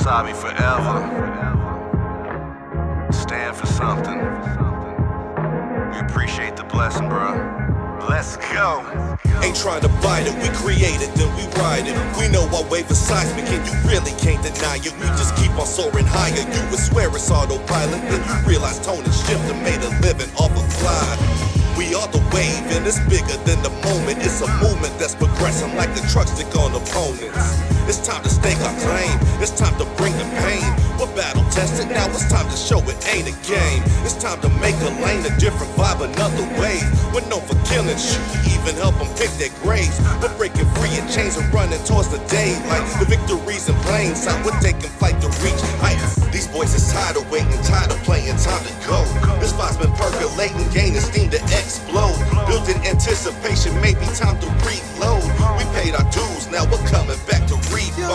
Wasabi forever. Stand for something. We appreciate the blessing, bro. Let's go. Ain't trying to bite it, we create it, then we ride it. We know our wave is seismic and you really can't deny it. We just keep on soaring higher, you would swear it's autopilot. Then you realize tone and shift and made a living off a fly. We are the wave and it's bigger than the moment. It's a movement that's progressing like the truck stick on opponents. It's time to stake our claim, it's time to bring the pain. We're battle tested, now it's time to show it ain't a game. It's time to make a lane, a different vibe, another wave. We're known for killing, shoot, even help them pick their graves. We're breaking free of chains and running towards the day. Like the victories in plain sight, we're taking flight to reach heights. These boys is tired of waiting, tired of playing, time to go. This vibe's been percolating, gaining steam to explode. Built in anticipation, maybe time to reload. We paid our dues, now we're coming back to repo.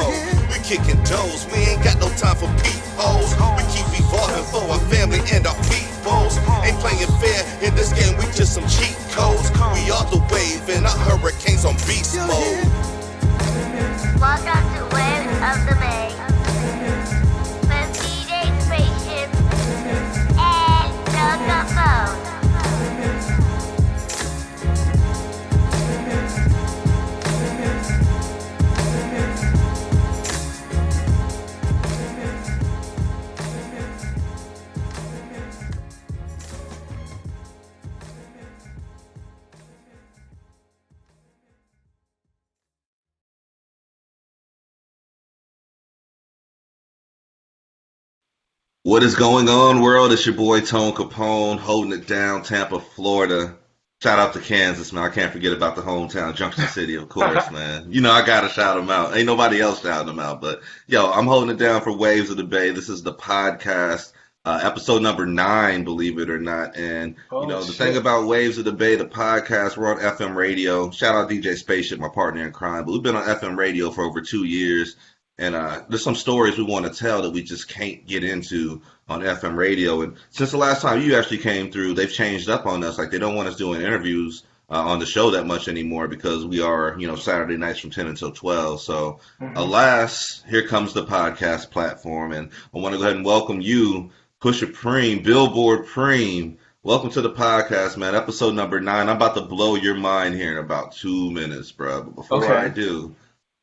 We kicking doors, we ain't got no time for peepholes. We keep evolving for our family and our peoples. Ain't playing fair in this game, we just some cheat codes. We are the wave and our hurricanes on beast mode. Welcome to Waves of the Bay. With DJ Spaceship and Joker Phone. What is going on, world? It's your boy Tone Capone, holding it down, Tampa, Florida. Shout out to Kansas, man. I can't forget about the hometown, Junction City, of course, man. You know, I gotta shout them out. Ain't nobody else shouting them out, but yo, I'm holding it down for Waves of the Bay. This is the podcast, episode number 9, believe it or not. And the thing about Waves of the Bay, the podcast, we're on FM radio. Shout out DJ Spaceship, my partner in crime. But we've been on FM radio for over 2 years. And there's some stories we want to tell that we just can't get into on FM radio. And since the last time you actually came through, they've changed up on us. Like, they don't want us doing interviews on the show that much anymore because we are, Saturday nights from 10 until 12. So, alas, here comes the podcast platform. And I want to go ahead and welcome you, Pusha Preme, Billboard Preme. Welcome to the podcast, man. Episode number 9. I'm about to blow your mind here in about 2 minutes, bro. But before I do,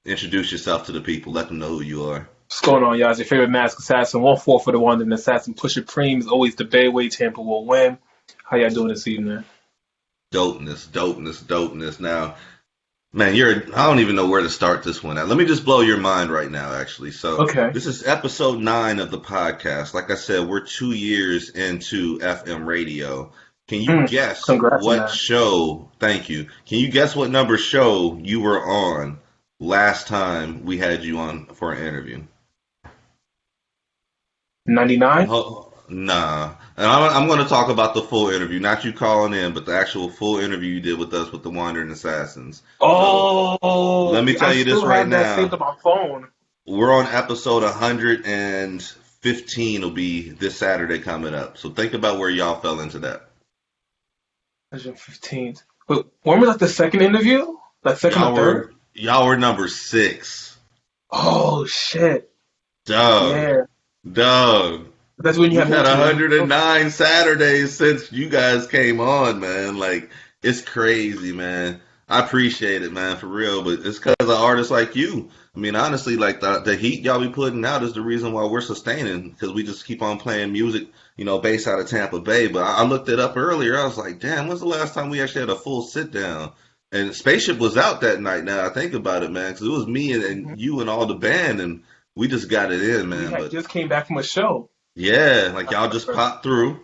introduce yourself to the people. Let them know who you are. What's going on, y'all? It's your favorite masked assassin. 1-4 for the Wandering Assassin. Pusha Preme is always the Bayway. Tampa will win. How y'all doing this evening? Dopeness. Now, man, I don't even know where to start this one at. Let me just blow your mind right now, actually. So, This is episode 9 of the podcast. Like I said, we're 2 years into FM radio. Can you guess what show? Thank you. Can you guess what number show you were on last time we had you on for an interview? 99? Nah. And I'm going to talk about the full interview, not you calling in, but the actual full interview you did with us with the Wandering Assassins. Oh, so, let me tell you this right now. Saved on my phone. We're on episode 115 will be this Saturday coming up. So think about where y'all fell into that. 115. But when was the second interview? Like second or third? Y'all were number 6. Oh, shit. Dog. That's when you had 109 Saturdays since you guys came on, man. Like, it's crazy, man. I appreciate it, man, for real. But it's because of artists like you. I mean, honestly, like the heat y'all be putting out is the reason why we're sustaining, because we just keep on playing music, based out of Tampa Bay. But I looked it up earlier. I was like, damn, when's the last time we actually had a full sit down? And Spaceship was out that night, now I think about it, man, because it was me and you and all the band, and we just got it in, man. But just came back from a show. Yeah, like y'all just popped through.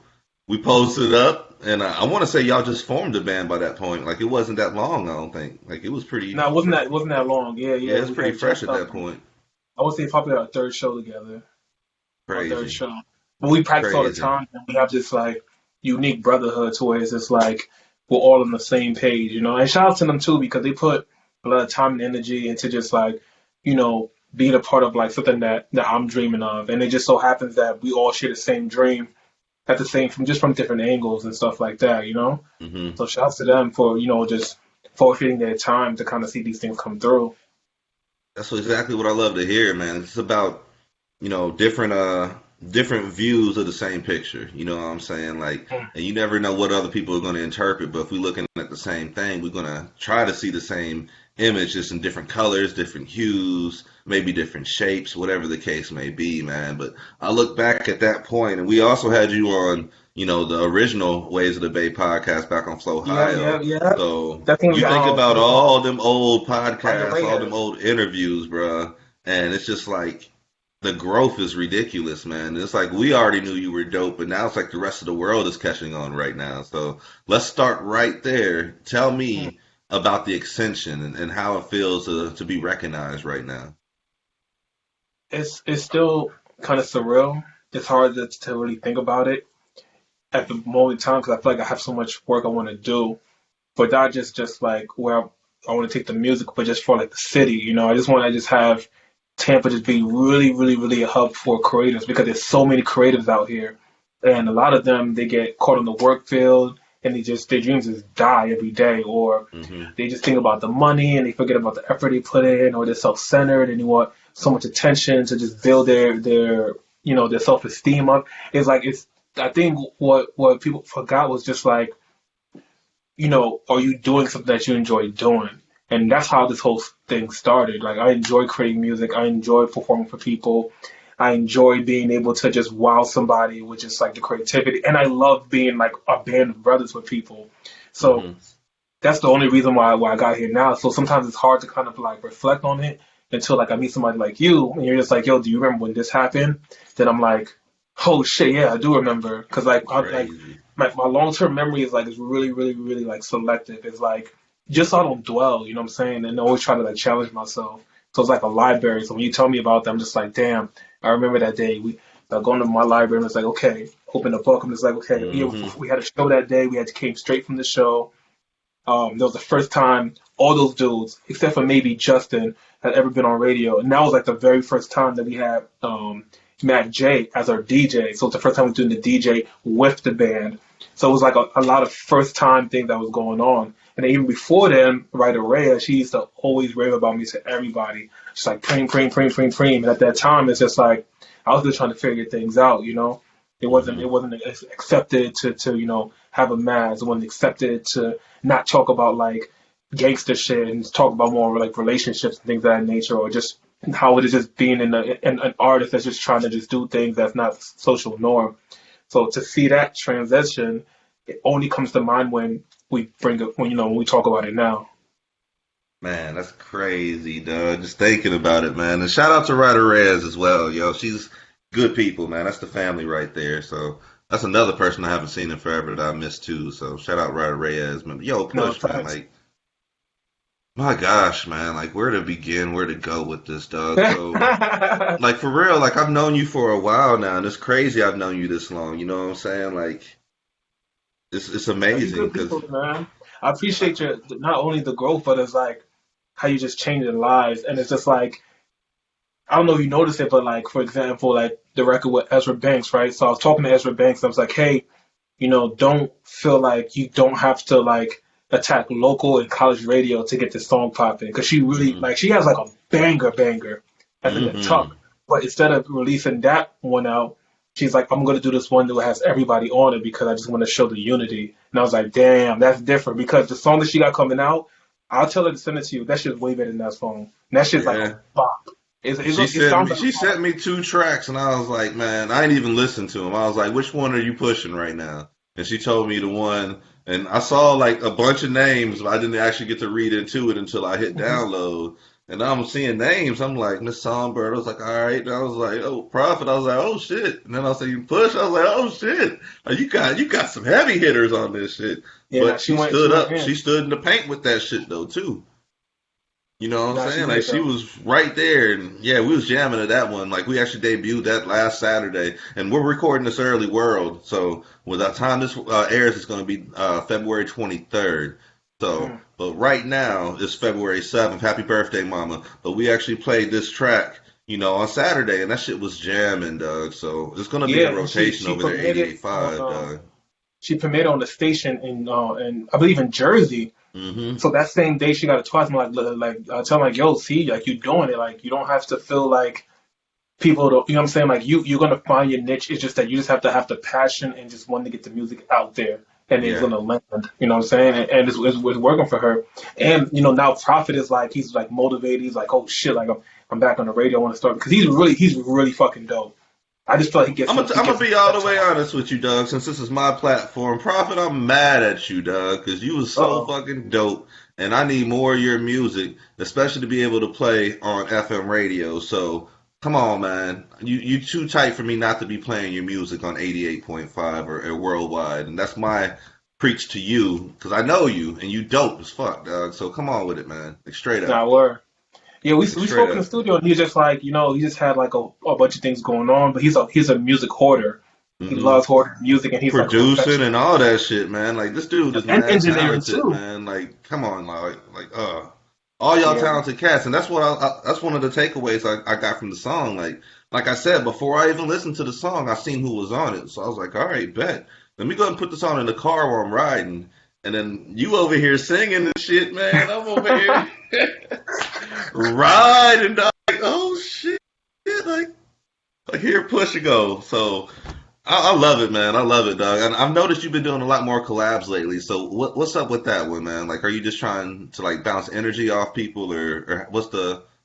We posted up, and I want to say y'all just formed a band by that point. Like, it wasn't that long, I don't think. Like, it was pretty... No, it wasn't that long. Yeah, it was pretty fresh at that point. I would say probably our third show together. Crazy. Our third show. But we practice all the time, and we have this, like, unique brotherhood to where it's just like, we're all on the same page, And shout out to them too, because they put a lot of time and energy into just like, being a part of like something that I'm dreaming of. And it just so happens that we all share the same dream from different angles and stuff like that, So shout out to them for, just forfeiting their time to kind of see these things come through. That's exactly what I love to hear, man. It's about different views of the same picture. You know what I'm saying? Like, and you never know what other people are going to interpret. But if we're looking at the same thing, we're going to try to see the same image, just in different colors, different hues, maybe different shapes, whatever the case may be, man. But I look back at that point, and we also had you on, the original Ways of the Bay podcast back on Flow Yeah, Hio. yeah. So Definitely you think about all them old By the podcasts, all them Reyes. old interviews, bruh, and it's just like the growth is ridiculous, man. It's like we already knew you were dope, but now it's like the rest of the world is catching on right now. So let's start right there. Tell me about the Ascension and how it feels to be recognized right now. It's still kind of surreal. It's hard to really think about it at the moment in time because I feel like I have so much work I want to do, but not just like where I want to take the music, but just for like the city. I just want to just have Tampa just be really, really, really a hub for creatives because there's so many creatives out here, and a lot of them they get caught in the work field and their dreams just die every day, or Hmm. they just think about the money and they forget about the effort they put in, or they're self-centered and they want so much attention to just build their self-esteem up. It's I think what people forgot was just like, are you doing something that you enjoy doing? And that's how this whole thing started. Like, I enjoy creating music. I enjoy performing for people. I enjoy being able to just wow somebody with just like the creativity. And I love being like a band of brothers with people. So Hmm. that's the only reason why I got here now. So sometimes it's hard to kind of like reflect on it until like I meet somebody like you and you're just like, yo, do you remember when this happened? Then I'm like, oh shit, yeah, I do remember. Cause Crazy. my long term memory is really, really, really like selective. It's like just so I don't dwell, you know what I'm saying? And always try to like challenge myself. So it's like a library. So when you tell me about that, I'm just like, damn, I remember that day. We going to my library and it's like, okay, open the book. I'm just like, okay, Hmm. we had a show that day. We had to came straight from the show. That was the first time all those dudes, except for maybe Justin, had ever been on radio. And that was like the very first time that we had Mac J as our DJ. So it's the first time we were doing the DJ with the band. So it was like a lot of first time things that was going on. And then even before then, right, Rhea, she used to always rave about me to everybody. She's like, Preem, Preem, Preem, Preem, Preem. And at that time, it's just like, I was just trying to figure things out. Hmm. It wasn't accepted to have a mask. It wasn't accepted to not talk about like gangster shit and talk about more like relationships and things of that nature, or just how it is just being an artist that's just trying to just do things that's not social norm. So to see that transition, it only comes to mind when we bring it when we talk about it now. Man, that's crazy, dog. Just thinking about it, man. And shout out to Ryder Reyes as well, yo. She's good people, man. That's the family right there. So that's another person I haven't seen in forever that I miss too. So shout out Ryder Reyes, man. Yo, No, Push, man. facts. Like, my gosh, man. Like, where to begin, where to go with this, dog. So, like, for real, like, I've known you for a while now, and it's crazy I've known you this long. You know what I'm saying? Like, it's You amazing good because, people, man. I appreciate your not only the growth, but it's like how you just changing lives, and it's just like I don't know if you noticed it, but like for example, like the record with Ezra Banks, right? So I was talking to Ezra Banks, and I was like, hey, don't feel like you don't have to like attack local and college radio to get this song popping, because she really hmm like she has like a banger, as in the hmm tuck. But instead of releasing that one out, she's like, I'm gonna do this one that has everybody on it because I just want to show the unity. And I was like, damn, that's different because the song that she got coming out, I'll tell her to send it to you. That shit's way better than that song. And that shit's like a yeah. bop. It sounds like She sent me two tracks, and I was like, man, I didn't even listen to them. I was like, which one are you pushing right now? And she told me the one, and I saw like a bunch of names, but I didn't actually get to read into it until I hit download. And I'm seeing names. I'm like, Miss Songbird. I was like, all right. And I was like, oh, Prophet. I was like, oh shit. And then I was saying Push. I was like, oh shit. You got some heavy hitters on this shit. yeah. Nah, But she she went she stood went up. in. She stood in the paint with that shit though too. You know what I'm Nah, she saying? Like did she though. was right there, and yeah, we was jamming at that one. Like we actually debuted that last Saturday, and we're recording this early world. So by the time this airs, it's going to be February 23rd. So, Mm. but right now it's February 7th. Happy birthday, Mama! But we actually played this track, on Saturday, and that shit was jamming, Doug. So it's going to be Yeah, in and she rotation she over there, premiered it 88.5, Doug. she premiered on the station in I believe in Jersey. Mm-hmm. So that same day she got it twice. I'm like I tell her like, yo, see, like you doing it. Like you don't have to feel like people don't, you know what I'm saying? Like you're gonna find your niche. It's just that you just have the passion and just wanting to get the music out there, and it's Yeah. gonna land. You know what I'm saying? And it's working for her. And now Prophet is like he's like motivated. He's like, oh shit, like I'm back on the radio. I want to start because he's really fucking dope. I just feel like he gets. I'm gonna be all the way honest with you, Doug. Since this is my platform, Prophet, I'm mad at you, Doug, because you was so fucking dope, and I need more of your music, especially to be able to play on FM radio. So come on, man, you too tight for me not to be playing your music on 88.5 or worldwide, and that's my preach to you because I know you and you dope as fuck, Doug. So come on with it, man. Like, straight up. Nah, word. Yeah, we Straight spoke in the up. studio, and he's just like, he just had like a bunch of things going on, but he's a music hoarder. He Mhm. loves hoarding music, and he's like a Producing professional. and all that shit, man. Like this dude is And mad engineering talented, too. man. Like, come on, all y'all Yeah. talented cats, and that's what that's one of the takeaways I got from the song. Like I said before, I even listened to the song, I seen who was on it, so I was like, all right, bet. Let me go and put this on in the car while I'm riding, and then you over here singing and shit, man. I'm over here riding, dog. Like, oh shit, like here Pusha go. So. I love it, man. I love it, dog. And I've noticed you've been doing a lot more collabs lately. So what's up with that one, man? Like, are you just trying to like bounce energy off people, or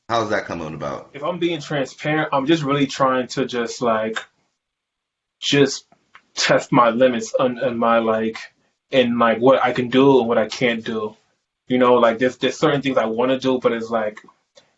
how's that coming about? If I'm being transparent, I'm just really trying to just test my limits and my and what I can do and what I can't do. Like there's certain things I want to do, but it's like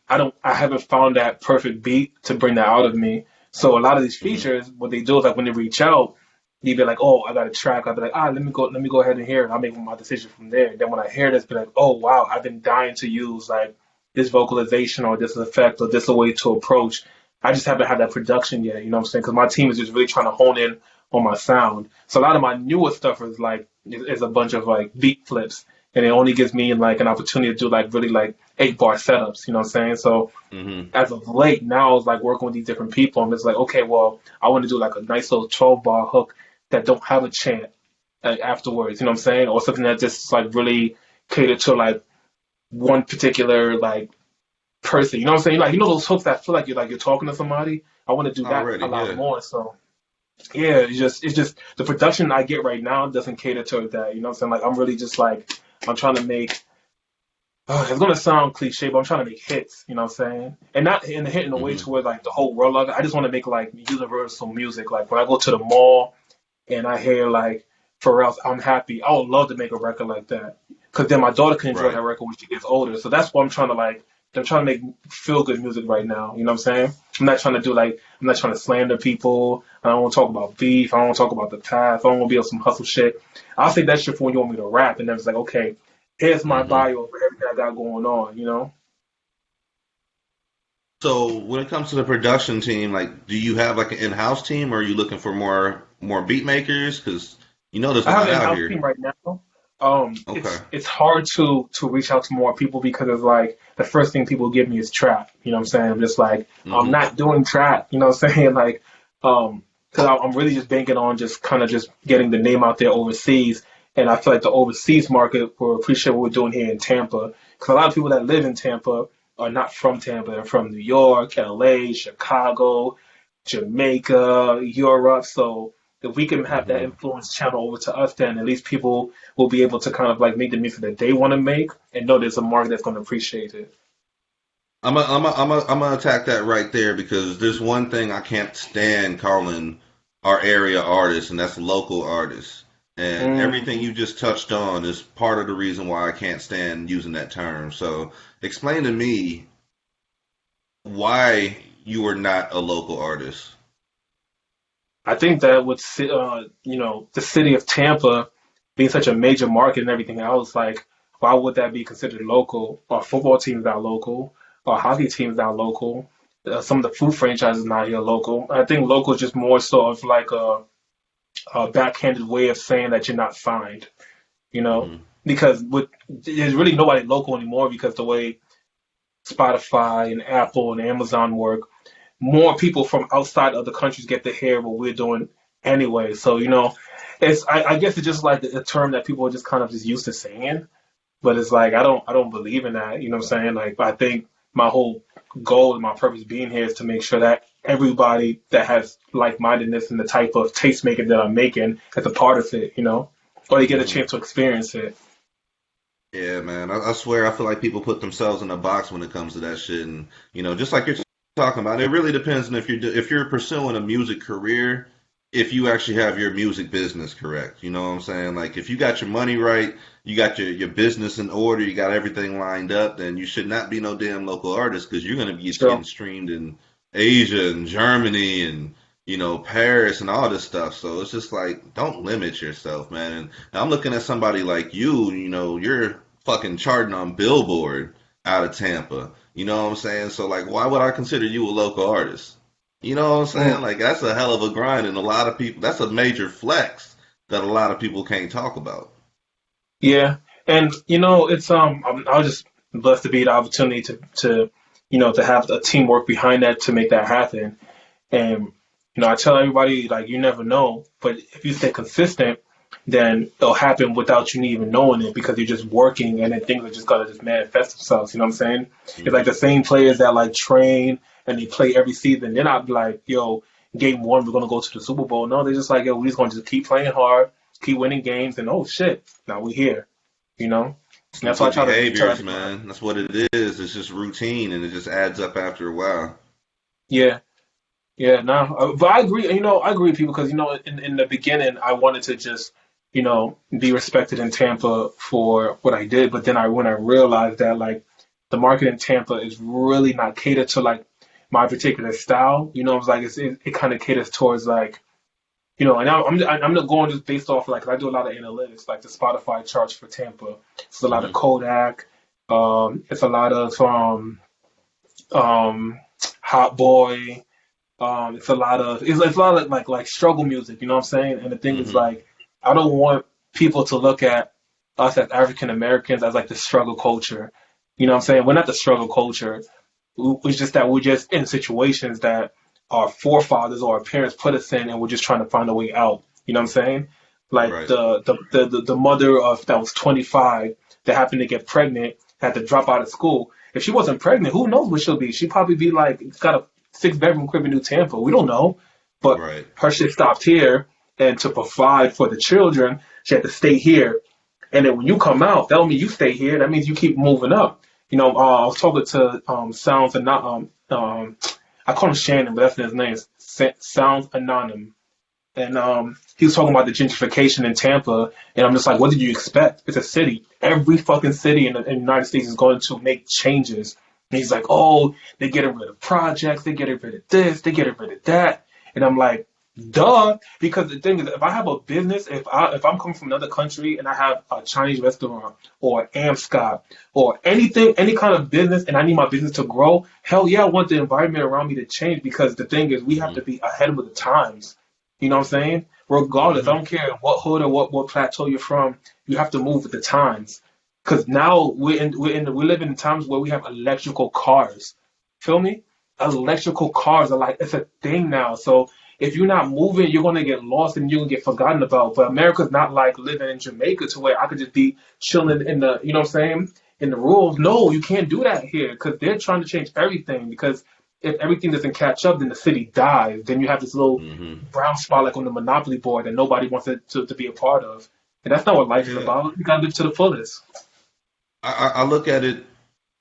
I haven't found that perfect beat to bring that out of me. So a lot of these features, what they do is like when they reach out, you be like, oh, I got a track. I'll be like, let me go ahead and hear it. I'll make my decision from there. Then when I hear this, be like, oh wow, I've been dying to use like this vocalization or this effect or this a way to approach. I just haven't had that production yet. You know what I'm saying? Because my team is just really trying to hone in on my sound. So a lot of my newer stuff is a bunch of like beat flips, and it only gives me like an opportunity to do like really like 8-bar setups. You know what I'm saying? So as of late, now it's like working with these different people, and it's like, okay, well, I want to do like a nice little 12-bar hook that don't have a chant afterwards. You know what I'm saying? Or something that just like really cater to like one particular like person. You know what I'm saying? Like those hooks that feel like you're talking to somebody. I want to do that Already, a lot yeah. more. So yeah, it's just the production I get right now doesn't cater to that. You know what I'm saying? Like I'm really just like I'm trying to make. It's gonna sound cliche, but I'm trying to make hits. You know what I'm saying? And not in hitting a way to where like the whole world love it. I just want to make like universal music. Like when I go to the mall and I hear like Pharrell's "I'm Happy," I would love to make a record like that. Because then my daughter can enjoy Right. that record when she gets older. So that's what I'm trying to like. I'm trying to make feel good music right now. You know what I'm saying? I'm not trying to slander people. I don't want to talk about beef. I don't want to talk about the past. I don't want to be on some hustle shit. I'll say that shit for when you want me to rap. And then it's like, okay, here's my bio for everything I got going on, you know? So when it comes to the production team, like, do you have like an in-house team, or are you looking for more beat makers? Because there's a I have lot an out in-house here. team right now. Okay. It's hard to reach out to more people because it's like the first thing people give me is trap. You know what I'm saying? I'm just like I'm not doing trap. You know what I'm saying? Like, because I'm really just banking on just kind of just getting the name out there overseas, and I feel like the overseas market will appreciate what we're doing here in Tampa. Because a lot of people that live in Tampa are not from Tampa. They're from New York, LA, Chicago, Jamaica, Europe. So if we can have that influence channel over to us, then at least people will be able to kind of like make the music that they want to make and know there's a market that's going to appreciate it. I'm gonna attack that right there because there's one thing I can't stand calling our area artists, and that's local artists. And everything you just touched on is part of the reason why I can't stand using that term. So explain to me why you are not a local artist. I think that with the city of Tampa being such a major market and everything else, like why would that be considered local? Our football team's not local. Our hockey team's not local. Some of the food franchises not here local. I think local is just more so of like a backhanded way of saying that you're not signed, because there's really nobody local anymore because the way Spotify and Apple and Amazon work, more people from outside of the countries get to hear what we're doing anyway. So, I guess it's just like a term that people are just kind of just used to saying, but it's like I don't believe in that. You know what I'm saying? Like I think my whole goal and my purpose being here is to make sure that everybody that has like-mindedness and the type of taste making that I'm making is a part of it, or they get a chance to experience it. Yeah, man. I swear, I feel like people put themselves in a box when it comes to that shit, and just like you're talking about, it really depends on if you're pursuing a music career, if you actually have your music business correct. You know what I'm saying? Like, if you got your money right, you got your business in order, you got everything lined up, then you should not be no damn local artist because you're gonna be getting streamed in Asia and Germany and Paris and all this stuff. So it's just like, don't limit yourself, man. And I'm looking at somebody like you, you're fucking charting on Billboard out of Tampa. You know what I'm saying? So like, why would I consider you a local artist? You know what I'm saying? Like, that's a hell of a grind, and a lot of people, that's a major flex that a lot of people can't talk about. Yeah. And it's I was just blessed to be the opportunity to have a teamwork behind that to make that happen. And I tell everybody, like, you never know, but if you stay consistent, then it'll happen without you even knowing it because you're just working, and then things are just gonna just manifest themselves. You know what I'm saying? It's like the same players that like train and they play every season. They're not like, yo, game one we're gonna go to the Super Bowl. No, they're just like, yo, we're just gonna just keep playing hard, keep winning games, and oh shit, now we're here. And that's why I try behaviors, man. That's what it is. It's just routine, and it just adds up after a while. Yeah. Yeah, no, but I agree. I agree with people because in the beginning, I wanted to just be respected in Tampa for what I did. But then when I realized that like the market in Tampa is really not catered to like my particular style. It's like it kind of caters towards like and I'm not going just based off like I do a lot of analytics like the Spotify charts for Tampa. It's a lot of Kodak. It's a lot of Hot Boy. It's a lot of like struggle music, you know what I'm saying? And the thing is like, I don't want people to look at us as African Americans as like the struggle culture. You know what I'm saying? We're not the struggle culture. It's just that we're just in situations that our forefathers or our parents put us in, and we're just trying to find a way out. You know what I'm saying? Like Right. the mother of that was 25 that happened to get pregnant had to drop out of school. If she wasn't pregnant, who knows what she'll be? She'd probably be like got a 6-bedroom crib in New Tampa. We don't know. But Right. her shit stopped here, and to provide for the children, she had to stay here. And then when you come out, that don't mean you stay here. That means you keep moving up. I was talking to Sounds and not I call him Shannon, but that's his name. Sounds Anonymous. And he was talking about the gentrification in Tampa, and I'm just like, what did you expect? It's a city. Every fucking city in the United States is going to make changes. And he's like, oh, they're getting rid of projects, they're getting rid of this, they're getting rid of that. And I'm like, duh. Because the thing is, if I have a business, if I'm coming from another country and I have a Chinese restaurant or Amscot or anything, any kind of business, and I need my business to grow, hell yeah, I want the environment around me to change. Because the thing is, we have to be ahead of the times. You know what I'm saying? Regardless, I don't care what hood or what plateau you're from, you have to move with the times. Because now we live in times where we have electrical cars. Feel me? Electrical cars are like, it's a thing now. So if you're not moving, you're gonna get lost and you're gonna get forgotten about. But America's not like living in Jamaica to where I could just be chilling in the, you know what I'm saying, in the rules. No, you can't do that here because they're trying to change everything. Because if everything doesn't catch up, then the city dies. Then you have this little brown spot like on the Monopoly board that nobody wants to be a part of. And that's not what life is about. You gotta live to the fullest. I look at it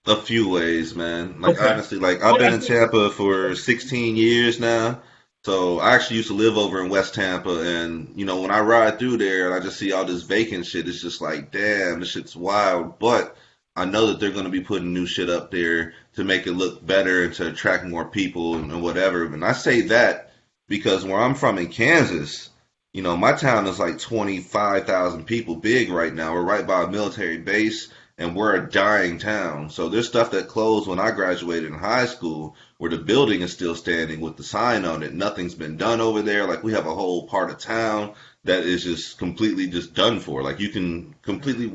a few ways, man. Like, honestly, like, I've been in Tampa for 16 years now. So I actually used to live over in West Tampa, and when I ride through there and I just see all this vacant shit, it's just like, damn, this shit's wild. But I know that they're going to be putting new shit up there to make it look better and to attract more people and whatever. And I say that because where I'm from in Kansas, my town is like 25,000 people big right now. We're right by a military base, and we're a dying town. So there's stuff that closed when I graduated in high school where the building is still standing with the sign on it. Nothing's been done over there. Like, we have a whole part of town that is just completely just done for. Like, you can completely,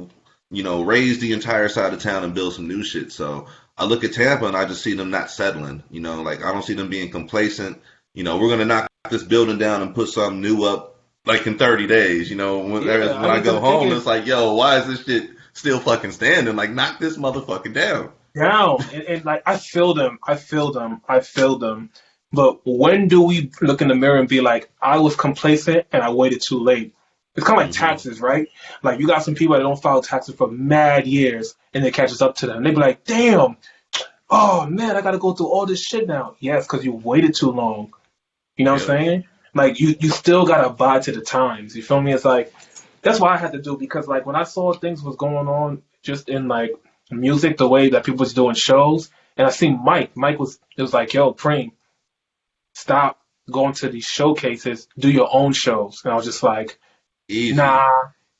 raise the entire side of town and build some new shit. So I look at Tampa and I just see them not settling. Like, I don't see them being complacent. We're going to knock this building down and put something new up like in 30 days. When I go home, it's like, yo, why is this shit still fucking standing? Like, knock this motherfucker down. down, and like I feel them, I feel them, I feel them. But when do we look in the mirror and be like, I was complacent and I waited too late? It's kind of like Hmm. taxes, right? Like you got some people that don't file taxes for mad years, and it catches up to them. They be like, damn, oh man, I got to go through all this shit now. Yes, because you waited too long. You know what Yep. I'm saying? Like you still gotta abide to the times. You feel me? It's like that's what I had to do because like when I saw things was going on just in like music, the way that people was doing shows, and I seen Mike. Mike was it was like, yo, Preem, stop going to these showcases, do your own shows. And I was just like, Easy. nah,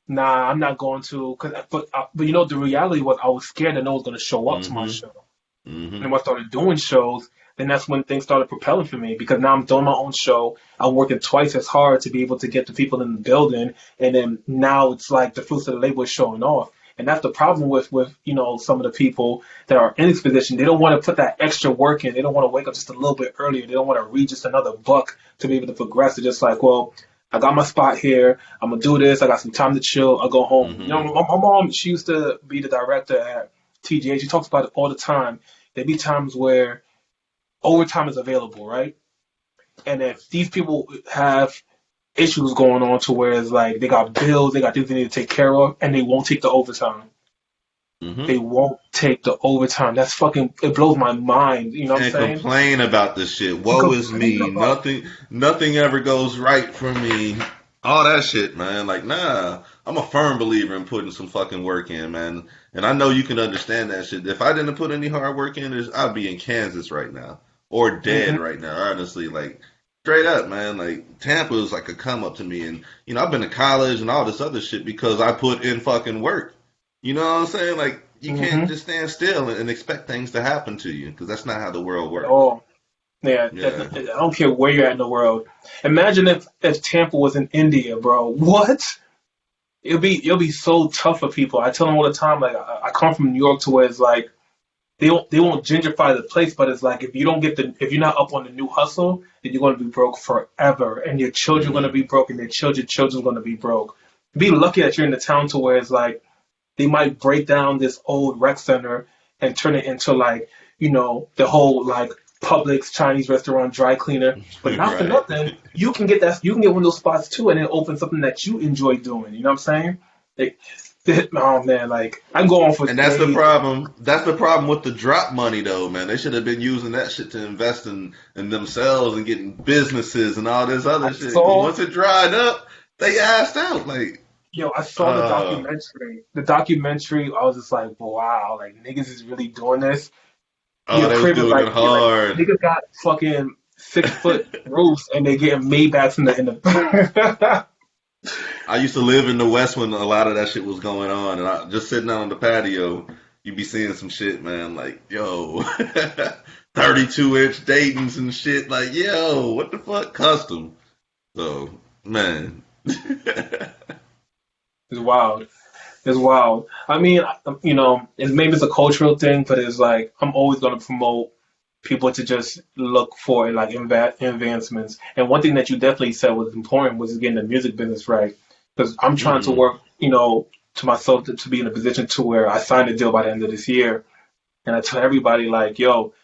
nah, I'm not going to. But you know the reality was I was scared that no one was gonna show up to my Hmm. show. Hmm. And when I started doing shows, then that's when things started propelling for me because now I'm doing my own show. I'm working twice as hard to be able to get the people in the building, and then now it's like the fruits of the labor is showing off. And that's the problem with some of the people that are in this position. They don't want to put that extra work in. They don't want to wake up just a little bit earlier. They don't want to read just another book to be able to progress. They're just like, well, I got my spot here. I'm gonna do this. I got some time to chill. I'll go home. You know, Hmm. my mom, she used to be the director at TGA. She talks about it all the time. There be times where overtime is available, right? And if these people have issues going on to where it's like they got bills, they got things they need to take care of, and they won't take the overtime. Hmm. They won't take the overtime. That's fucking. It blows my mind. You know what I'm And saying? complain about this shit. You Woe is complain me. about. Nothing ever goes right for me. All that shit, man. Like, nah. I'm a firm believer in putting some fucking work in, man. And I know you can understand that shit. If I didn't put any hard work in, I'd be in Kansas right now. Or dead Hmm. right now, honestly. Like, straight up, man. Like, Tampa is like a come up to me. And, I've been to college and all this other shit because I put in fucking work. You know what I'm saying? Like, you can't Hmm. just stand still and expect things to happen to you because that's not how the world works. Oh, yeah. Yeah. I don't care where you're at in the world. Imagine if Tampa was in India, bro. What? It'll be so tough for people. I tell them all the time. Like I come from New York to where it's like they won't gentrify the place, but it's like if you're not up on the new hustle, then you're gonna be broke forever, and your children are gonna Hmm. be broke, and their children's gonna be broke. Be lucky that you're in the town to where it's like they might break down this old rec center and turn it into like the whole like Publix Chinese restaurant dry cleaner. But not for Right. nothing, you can get one of those spots too, and then open something that you enjoy doing. You know what I'm saying? Like, oh man, like I can go on for And that's the days. problem. That's the problem with the drop money, though, man. They should have been using that shit to invest in themselves and getting businesses and all this I other shit. Because saw once it dried up, they assed out. Like, I saw the uh, documentary. The documentary, I was just like, wow, like niggas is really doing this. oh, Your they was crib is doing like, it yeah, like hard. niggas got fucking 6 foot roofs and they getting Maybachs in the. I used to live in the West when a lot of that shit was going on, and I just sitting out on the patio, you be seeing some shit, man. Like, yo, 32-inch Dayton's and shit. Like, yo, what the fuck, custom? So, man. It's wild. It's wild. I mean, and maybe it's a cultural thing, but it's like I'm always gonna promote people to just look for like advancements. And one thing that you definitely said was important was getting the music business right. Because I'm trying to Hmm. work, to myself to be in a position to where I sign a deal by the end of this year. And I tell everybody like, yo,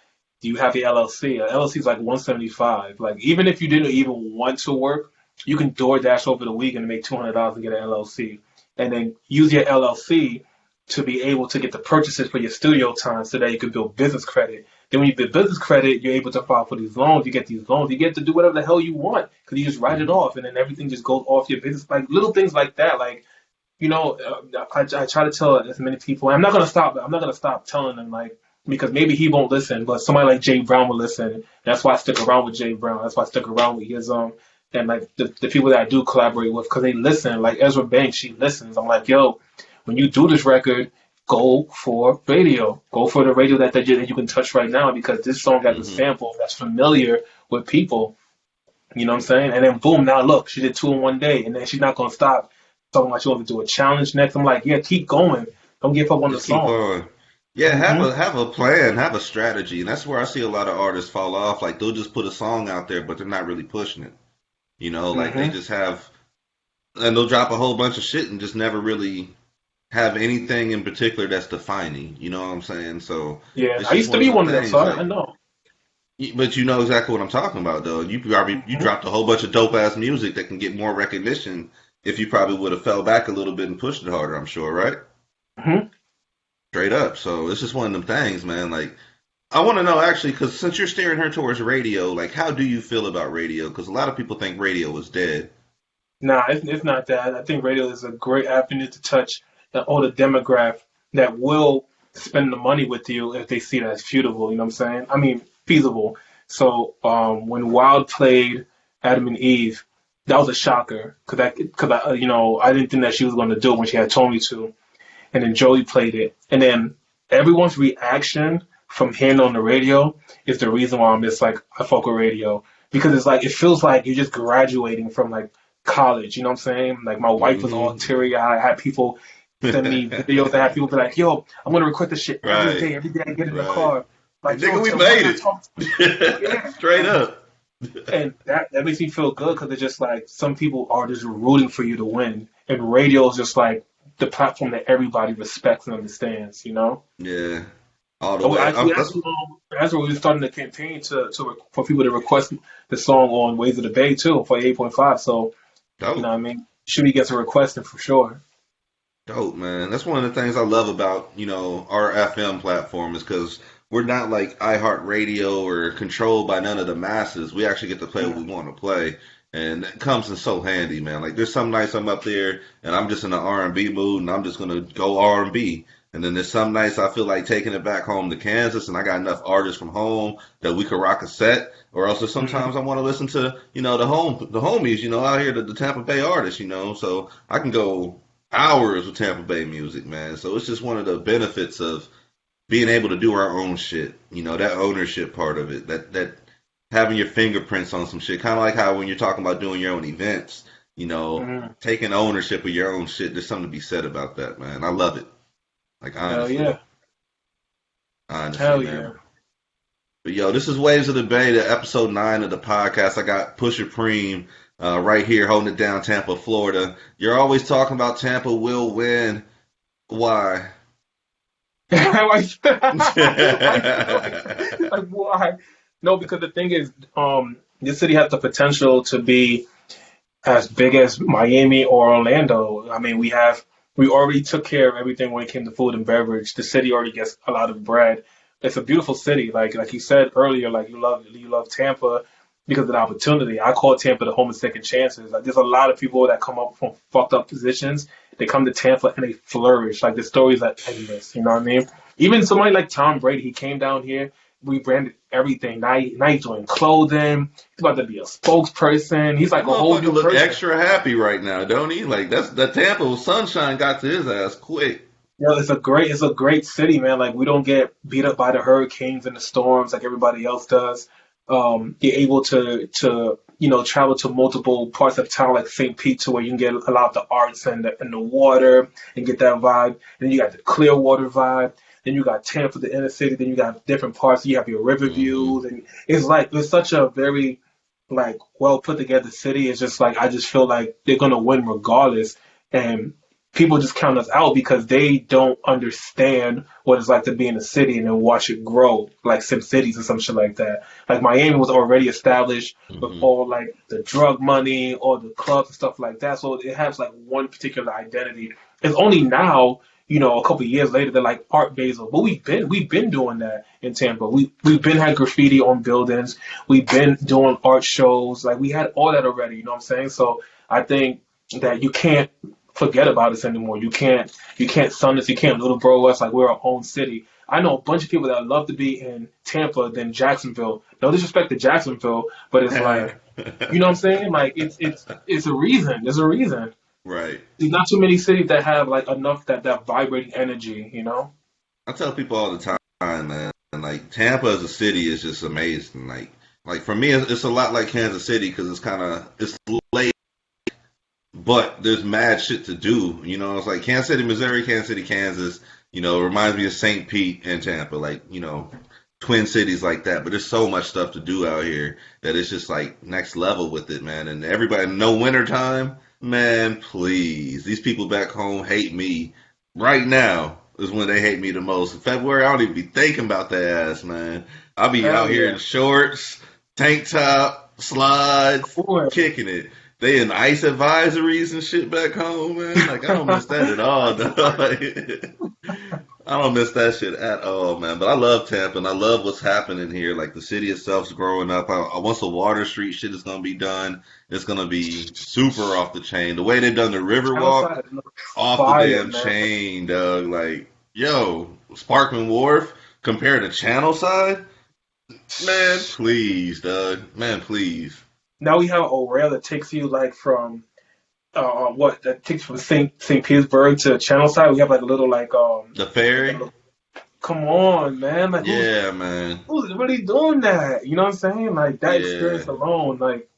do you have the LLC? A LLC is like 175. Like even if you didn't even want to work, you can DoorDash over the weekend and make $200 and get an LLC, and then use your LLC to be able to get the purchases for your studio time so that you can build business credit. Then when you build business credit, you're able to file for these loans. You get these loans. You get to do whatever the hell you want because you just write it Hmm. off, and then everything just goes off your business. Like little things like that. Like I try to tell as many people. I'm not gonna stop. I'm not gonna stop telling them like because maybe he won't listen, but somebody like Jay Brown will listen. That's why I stick around with Jay Brown. That's why I stick around with his and like the people that I do collaborate with because they listen. Like Ezra Banks, she listens. I'm like, yo, when you do this record, go for radio. Go for the radio that you can touch right now because this song has a Hmm. sample that's familiar with people. You know what I'm saying? And then boom, now look, she did two in one day, and then she's not gonna stop talking about she wants to do a challenge next. I'm like, yeah, keep going. Don't give up on the Just keep song. on. Yeah, have Hmm. a plan, have a strategy, and that's where I see a lot of artists fall off. Like they'll just put a song out there, but they're not really pushing it. Like they Hmm. just have, and they'll drop a whole bunch of shit and just never really have anything in particular that's defining. You know what I'm saying? So Yeah, it's I just used to one of be them one of them, so things. I Like, know. but you know exactly what I'm talking about, though. You Hmm. dropped a whole bunch of dope ass music that can get more recognition if you probably would have fell back a little bit and pushed it harder. I'm sure, right? Hmm. Straight up. So it's just one of them things, man. Like, I want to know actually, because since you're steering her towards radio, like, how do you feel about radio? Because a lot of people think radio is dead. Nah, it's not that. I think radio is a great avenue to touch the older demographic that will spend the money with you if they see that as feasible. You know what I'm saying? I mean, feasible. So when Wild played Adam and Eve, that was a shocker because I didn't think that she was going to do it when she had told me to. And then Joey played it, and then everyone's reaction from hearing on the radio is the reason why I'm just like I fuck with radio because it's like it feels like you're just graduating from like college. You know what I'm saying? Like my wife was all Hmm. teary eyed. I had people send me videos. I had people be like, "Yo, I'm gonna record this shit every Right, day. Every day I get in the right. car. Like, Like, yo, nigga, we why made not talk to me?" it. Yeah, Straight up. and that makes me feel good because it's just like some people are just rooting for you to win, and radio is just like the platform that everybody respects and understands. You know. Yeah, all the Oh, way. actually, That's that's where we were starting the campaign for people to request the song on Ways of the Bay too for 8.5. So you know, dope. what I mean, should we get some requesting for sure? Dope, man. That's one of the things I love about, our FM platform is because we're not like iHeartRadio or controlled by none of the masses. We actually get to play what Yeah. we want to play. And it comes in so handy, man. Like there's some nights I'm up there and I'm just in an R&B mood and I'm just gonna go R&B. And B. And then there's some nights I feel like taking it back home to Kansas and I got enough artists from home that we could rock a set. Or else there's Hmm. sometimes I want to listen to, the homies, out here, the Tampa Bay artists, so I can go hours with Tampa Bay music, man. So it's just one of the benefits of being able to do our own shit. That ownership part of it, that having your fingerprints on some shit. Kind of like how when you're talking about doing your own events, Hmm. taking ownership of your own shit. There's something to be said about that, man. I love it. Like Hell honestly, yeah, honestly, hell yeah. man. But yo, this is Waves of the Bay, the episode 9 of the podcast. I got Pusha Preme right here holding it down, Tampa, Florida. You're always talking about Tampa will win. Why? like, like why? No, because the thing is, this city has the potential to be as big as Miami or Orlando. I mean, we already took care of everything when it came to food and beverage. The city already gets a lot of bread. It's a beautiful city. Like you said earlier, like you love Tampa because of the opportunity. I call Tampa the home of second chances. Like there's a lot of people that come up from fucked up positions. They come to Tampa and they flourish. Like the stories are endless. You know what I mean? Even somebody like Tom Brady, he came down here, rebranded everything. Now he's doing clothing. He's about to be a spokesperson. He's That like a whole motherfucker new look person. extra happy right now, don't he? Like that's the Tampa sunshine got to his ass quick. It's a great city, man. Like we don't get beat up by the hurricanes and the storms like everybody else does. You're able to travel to multiple parts of town like St. Pete to where you can get a lot of the arts and the water and get that vibe. Then you got the Clearwater vibe. Then you got Tampa, the inner city. Then you got different parts. You have your river Hmm. views, and it's such a very like well put together city. It's just like I just feel like they're gonna win regardless, and people just count us out because they don't understand what it's like to be in a city and then watch it grow, like Sim Cities or some shit like that. Like Miami was already established with Hmm. all like the drug money or the clubs and stuff like that, so it has like one particular identity. It's only now, a couple of years later, they're like Art Basel, but we've been doing that in Tampa. We've been had graffiti on buildings. We've been doing art shows. Like we had all that already. You know what I'm saying? So I think that you can't forget about us anymore. You can't sun us. You can't little bro us like we're our own city. I know a bunch of people that love to be in Tampa than Jacksonville. No disrespect to Jacksonville, but it's like you know what I'm saying? Like it's a reason. There's a reason. Right. There's not too many cities that have like enough that vibrating energy. You know? I tell people all the time, man. Like Tampa as a city is just amazing. Like for me, it's a lot like Kansas City because it's late, but there's mad shit to do. It's like Kansas City, Missouri, Kansas City, Kansas. Reminds me of St. Pete and Tampa. Like twin cities like that. But there's so much stuff to do out here that it's just like next level with it, man. And everybody, no winter time, man. Please, these people back home hate me right now is when they hate me the most. In February, I don't even be thinking about that ass, man. I'll be Hell out here yeah. in shorts, tank top, slides, Boy, kicking it. They in ice advisories and shit back home, man. Like I don't miss that at all, dog. Like, I don't miss that shit at all, man. But I love Tampa and I love what's happening here. Like the city itself's growing up. Once the Water Street shit is gonna be done, it's gonna be super off the chain. The way they done the Channel Riverwalk, side looks off the fire, damn man. chain, dog. Like, yo, Sparkman Wharf compared to Channel Side, man, please, dog. Man, please. Now we have a rail that takes you like from what that takes from St. Petersburg to Channel Side. We have like a little The like a ferry, little, come on, man, like yeah, man, who's really doing that? You know what I'm saying? Like that yeah. experience alone, like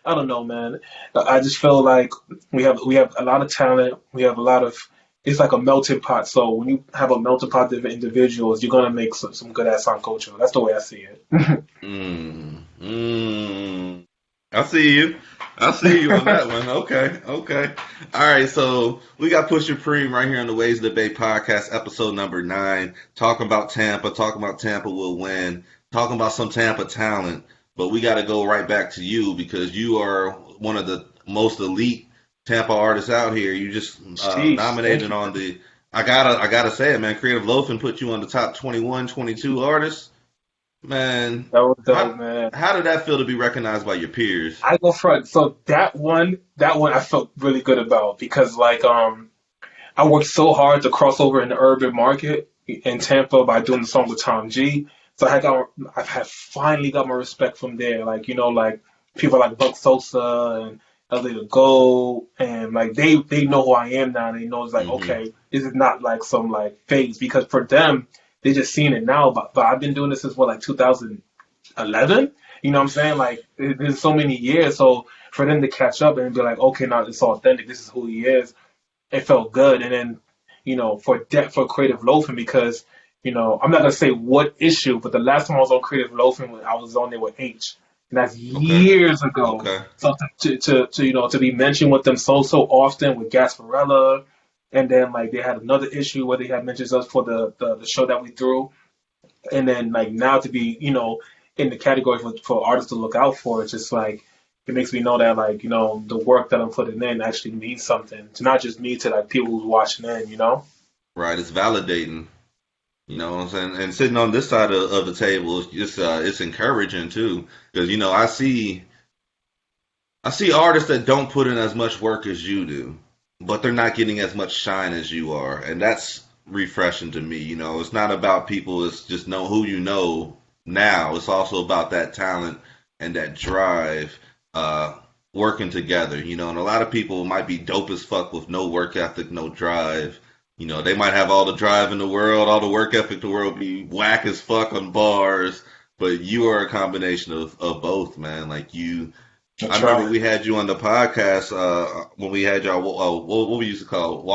I don't know, man. I just feel like we have a lot of talent. We have a lot of it's like a melting pot. So when you have a melting pot of individuals, you're gonna make some good ass on culture. That's the way I see it. Mm, mm. I see you. I see you on that one. Okay, okay. All right, so we got Pusha Preme right here on the Ways of the Bay podcast, episode number 9, talking about Tampa will win, talking about some Tampa talent. But we got to go right back to you because you are one of the most elite Tampa artists out here. You just Sheesh, thank nominated you. on the. I gotta say it, man. Creative Loafing put you on the top 21, 22 artists. Man, That was dope, how man. how did that feel to be recognized by your peers? I go front. So that one I felt really good about because I worked so hard to cross over in the urban market in Tampa by doing the song with Tom G. So I have finally got my respect from there. Like like people like Buck Sosa and LA to Go, and like they know who I am now. And they know it's like Hmm. okay, this is not like some like phase because for them they just seeing it now. But I've been doing this since what like 2011. You know what I'm saying? Like there's so many years. So for them to catch up and be like, okay, now it's authentic. This is who he is. It felt good. And then for Creative Loafing because I'm not gonna say what issue, but the last time I was on Creative Loafing, I was on there with H, and that's Okay. years ago. Okay. So to be mentioned with them so often with Gasparella, and then like they had another issue where they had mentioned us for the show that we threw, and then like now to be in the category for artists to look out for, it's just like it makes me know that like the work that I'm putting in actually means something to not just me to like people who's watching in. Right. It's validating. You know what I'm saying? And sitting on this side of the table, it's encouraging too, because I see artists that don't put in as much work as you do, but they're not getting as much shine as you are, and that's refreshing to me. It's not about people. It's just know who you know now. It's also about that talent and that drive, working together. And a lot of people might be dope as fuck with no work ethic, no drive. They might have all the drive in the world, all the work ethic in the world, be whack as fuck on bars, but you are a combination of both, man. Like you. I I remember try. we had you on the podcast when we had y'all. What we used to call it?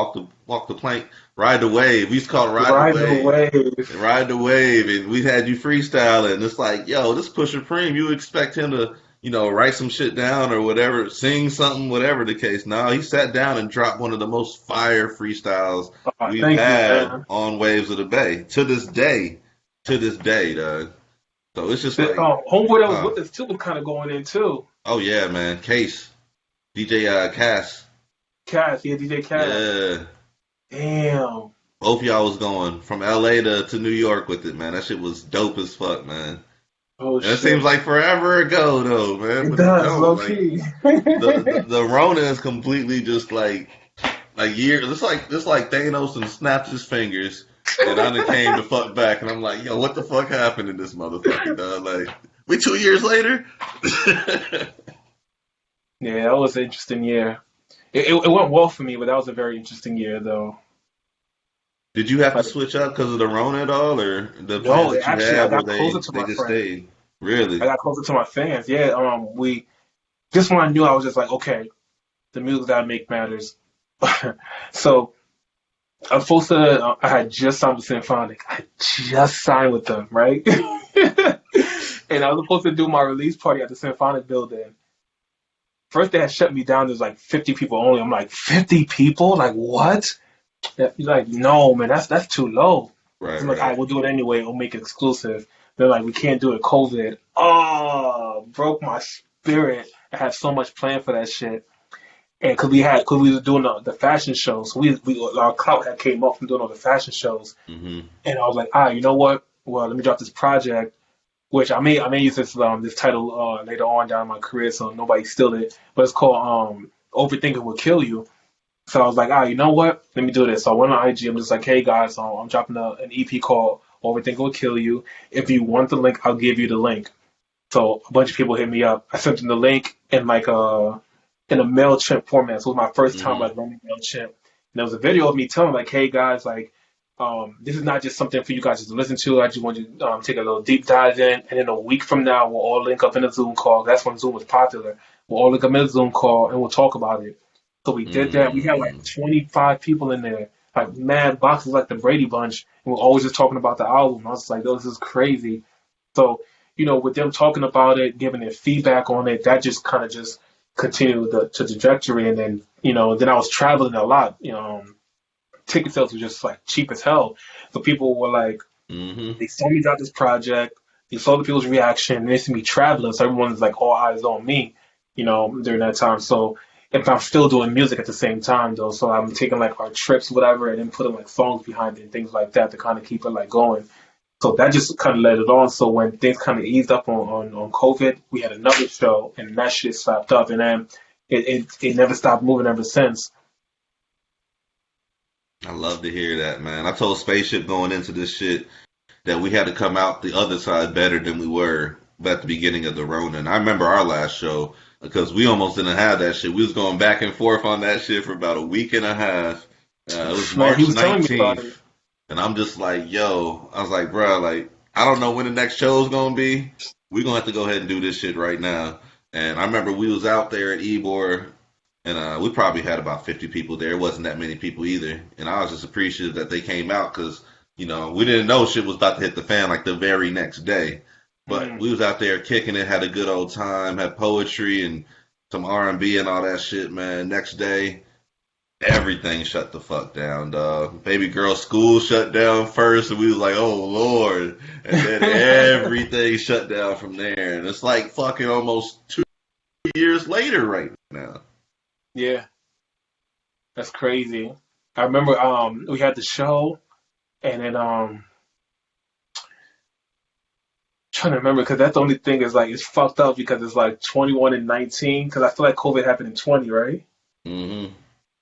Walk the plank, ride the wave. We used to call it ride the Ride the wave, wave. ride the wave, and we had you freestyling. It's like, yo, this Pusha Preme. You expect him to, write some shit down or whatever, sing something, whatever the case. No, he sat down and dropped one of the most fire freestyles we've Thank you, had man. on Waves of the Bay to this day, dog. So it's just like, Homeboy that was uh, with us too was kind of going in too. oh yeah, man, Case. DJ Cass. Cass, yeah, DJ Cass. Yeah. Damn. Both y'all was going from LA to New York with it, man. That shit was dope as fuck, man. Oh And it shit. seems like forever ago though, man. It But it does, don't. low Like key. the Rona is completely just like years. It's like Thanos and snapped his fingers and I done came the fuck back and I'm like, yo, what the fuck happened in this motherfucker, dog? Like, we 2 years later? Yeah, that was an interesting year. It went well for me, but that was a very interesting year though. Did you have to Like switch up because of the Rona at all, or the plans no, that you actually I had where got they closer to they my just friends. stayed? Really? I got closer to my fans. Yeah, we just when I knew I was just like, okay, the music that I make matters. So I'm supposed to. I had just signed with Symphonic. I just signed with them, right? And I was supposed to do my release party at the Symphonic building. First, they had shut me down. There's like 50 people only. I'm like, 50 people? Like what? He's like, no, man, that's too low. Right, I'm like, all right. right, we'll do it anyway. We'll make it exclusive. They're like, we can't do it. COVID. Oh, broke my spirit. I had so much planned for that shit. And cause we was doing the fashion shows, so our clout had came up from doing all the fashion shows. Hmm. And I was like, you know what? Well, let me drop this project, which I may use this title later on down in my career, so nobody steal it. But it's called Overthinking Will Kill You. So I was like, you know what? Let me do this. So I went on IG. I'm just like, hey guys, I'm dropping an EP called Overthinking Will Kill You. If you want the link, I'll give you the link. So a bunch of people hit me up. I sent them the link in like in a MailChimp format. So it was my first time Hmm. like running MailChimp. And there was a video of me telling like, hey guys, like this is not just something for you guys to listen to. I just want you to take a little deep dive in. And then a week from now, we'll all link up in a Zoom call. That's when Zoom was popular. We'll all link up in a Zoom call and we'll talk about it. So we did that. We had like Mm. 25 people in there, like mad boxes like the Brady Bunch. And we're always just talking about the album. I was like, oh, this is crazy. So, with them talking about it, giving their feedback on it, that just kind of just continued the trajectory. And then, then I was traveling a lot. Ticket sales were just like cheap as hell. So people were like, Hmm. they saw me drop this project, they saw the people's reaction, and they see me traveling. So everyone's like all eyes on me, during that time. So if I'm still doing music at the same time though, so I'm taking like our trips, whatever, and then putting like songs behind it and things like that to kind of keep it like going. So that just kind of led it on. So when things kind of eased up on COVID, we had another show, and that shit slapped up, and then it never stopped moving ever since. I love to hear that, man. I told Spaceship going into this shit that we had to come out the other side better than we were at the beginning of the Rona. And I remember our last show because we almost didn't have that shit. We was going back and forth on that shit for about a week and a half. It was Man, he March was telling me about 19th. it. And I'm just like, yo, I was like, bro, like, I don't know when the next show's gonna be. We're gonna have to go ahead and do this shit right now. And I remember we was out there at Ebor, and we probably had about 50 people there. It wasn't that many people either. And I was just appreciative that they came out because, we didn't know shit was about to hit the fan like the very next day. But Mm. we was out there kicking it, had a good old time, had poetry and some R&B and all that shit, man. Next day, everything shut the fuck down, dog. Baby girl school shut down first, and we was like, oh Lord. And then everything shut down from there. And it's like fucking almost 2 years later right now. Yeah, that's crazy. I remember we had the show, and then trying to remember because that's the only thing is like it's fucked up because it's like 21 and 19 because I feel like COVID happened in 20, right? Hmm.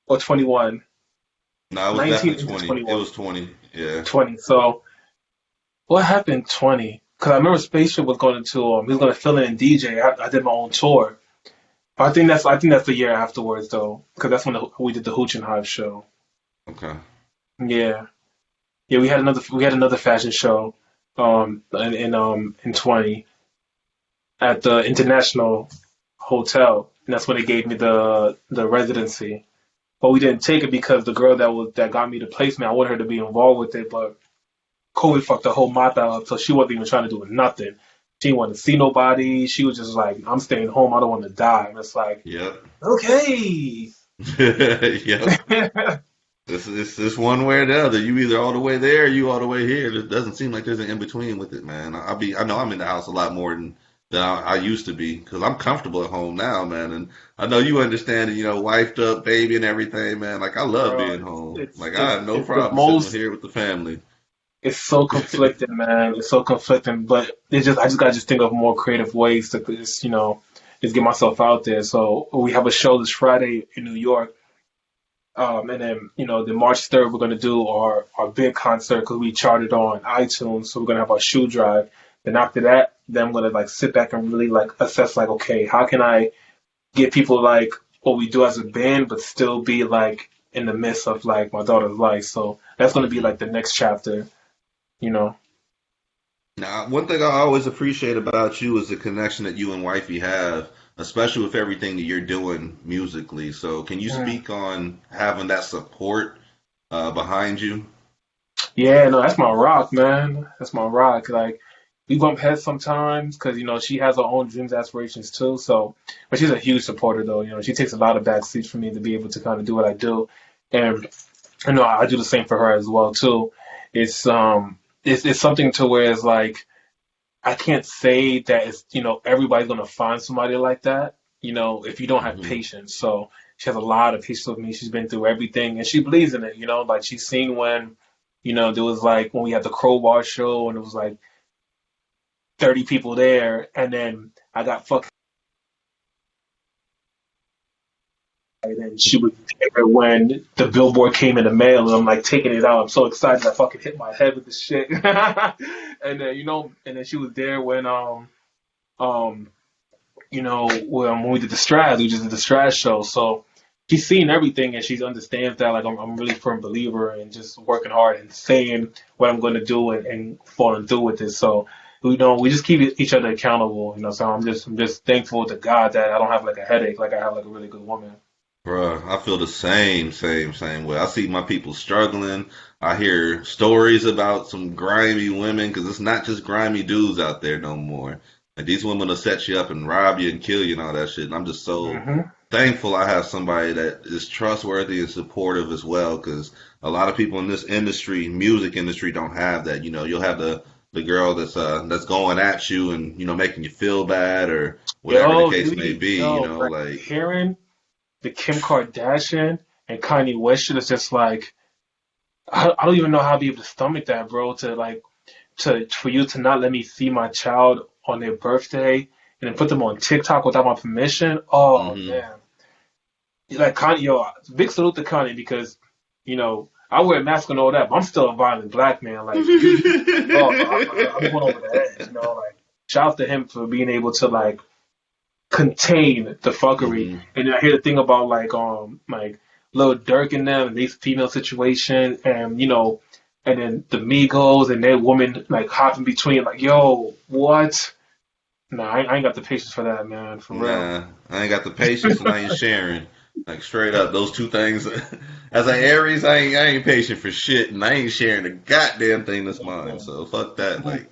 Or 21. No, it was 19 definitely into 20. It 21. was 20. Yeah. 20. So what happened in 20? Because I remember Spaceship was going to he was going to fill in and DJ. I did my own tour. I think that's the year afterwards though, because that's when we did the Hooch and Hive show. Okay. Yeah, yeah. We had another fashion show in 20 at the International Hotel, and that's when they gave me the residency. But we didn't take it because the girl that got me the placement, I wanted her to be involved with it, but COVID fucked the whole mata up, so she wasn't even trying to do nothing. She didn't want to see nobody. She was just like, I'm staying home. I don't want to die. And it's like, Yep. okay. Yep. It's one way or the other. You either all the way there or you all the way here. It doesn't seem like there's an in between with it, man. I know I'm in the house a lot more than I used to be because I'm comfortable at home now, man. And I know you understand it, wifed up, baby, and everything, man. Like I love Bro, being home. it's, Like I it's, have no it's the problem sitting most, here with the family. it's so conflicting, man. It's so conflicting, but I just gotta just think of more creative ways to just get myself out there. So we have a show this Friday in New York. And then, the March 3rd, we're going to do our big concert because we charted on iTunes. So we're going to have our shoe drive. Then after that, then I'm going to like sit back and really like assess like, okay, how can I get people like what we do as a band, but still be like in the midst of like my daughter's life. So that's going to be like the next chapter, you know? Now, one thing I always appreciate about you is the connection that you and wifey have, especially with everything that you're doing musically. So, can you Mm. speak on having that support behind you? Yeah, no, that's my rock, man. That's my rock. Like, we bump heads sometimes because, she has her own dreams, aspirations too. So, but she's a huge supporter though. She takes a lot of back seats for me to be able to kind of do what I do. And I know I do the same for her as well too. It's something to where it's like I can't say that it's everybody's gonna find somebody like that. If you don't have Hmm. patience. So she has a lot of patience with me. She's been through everything and she believes in it. Like she's seen when there was like when we had the Crowbar show and it was like 30 people there, and then I got fucked. And she was there when the billboard came in the mail, and I'm like taking it out. I'm so excited, I fucking hit my head with this shit. And then and then she was there when um when we did the Strads, we just did the Strad show. So she's seen everything, and she understands that like I'm really a firm believer and just working hard and saying what I'm going to do and following through with it. So we just keep each other accountable. So I'm just thankful to God that I don't have like a headache, like I have like a really good woman. Bruh, I feel the same way. I see my people struggling. I hear stories about some grimy women because it's not just grimy dudes out there no more. Like these women will set you up and rob you and kill you and all that shit. And I'm just so Hmm. thankful I have somebody that is trustworthy and supportive as well. Because a lot of people in this industry, music industry, don't have that. You'll have the girl that's going at you and making you feel bad or whatever the Yo, case may dude, be. yo, like Like. hearing the Kim Kardashian and Kanye West shit is just like I don't even know how to be able to stomach that, bro. To like to for you to not let me see my child on their birthday and then put them on TikTok without my permission. Oh Hmm. man, like Kanye, yo, big salute to Kanye because I wear a mask and all that, but I'm still a violent black man. Like oh, I'm going over the edge. Like shout out to him for being able to like contain the fuckery. Hmm. And then I hear the thing about like Lil Durk and them and these female situation and and then the Migos and their woman like hopping between like yo what? Nah, I ain't got the patience for that, man, for real. Nah, I ain't got the patience and I ain't sharing. Like straight up, those two things. As an Aries, I ain't patient for shit, and I ain't sharing a goddamn thing that's mine. So fuck that. Like,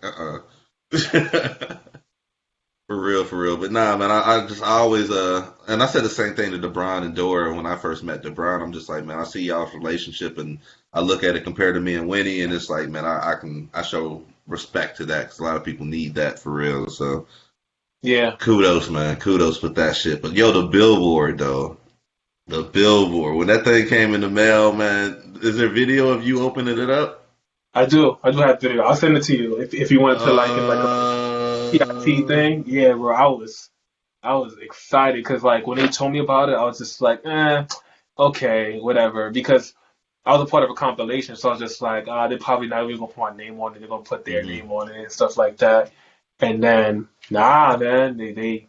For real, for real. But nah, man, I always and I said the same thing to DeBron and Dora when I first met DeBron. I'm just like, man, I see y'all's relationship and I look at it compared to me and Winnie, and it's like, man, I show respect to that because a lot of people need that for real. So Yeah, kudos, man, kudos with that shit. But yo, the Billboard though, the Billboard when that thing came in the mail, man, is there video of you opening it up? I do. I do have video. I'll send it to you if you want to like in like a PIT Uh, thing. Yeah, bro, I was excited because like when they told me about it, I was just like, okay, whatever. Because I was a part of a compilation, so I was just like, they're probably not even gonna put my name on it. They're gonna put their mhm. name on it and stuff like that. And then, nah, man, they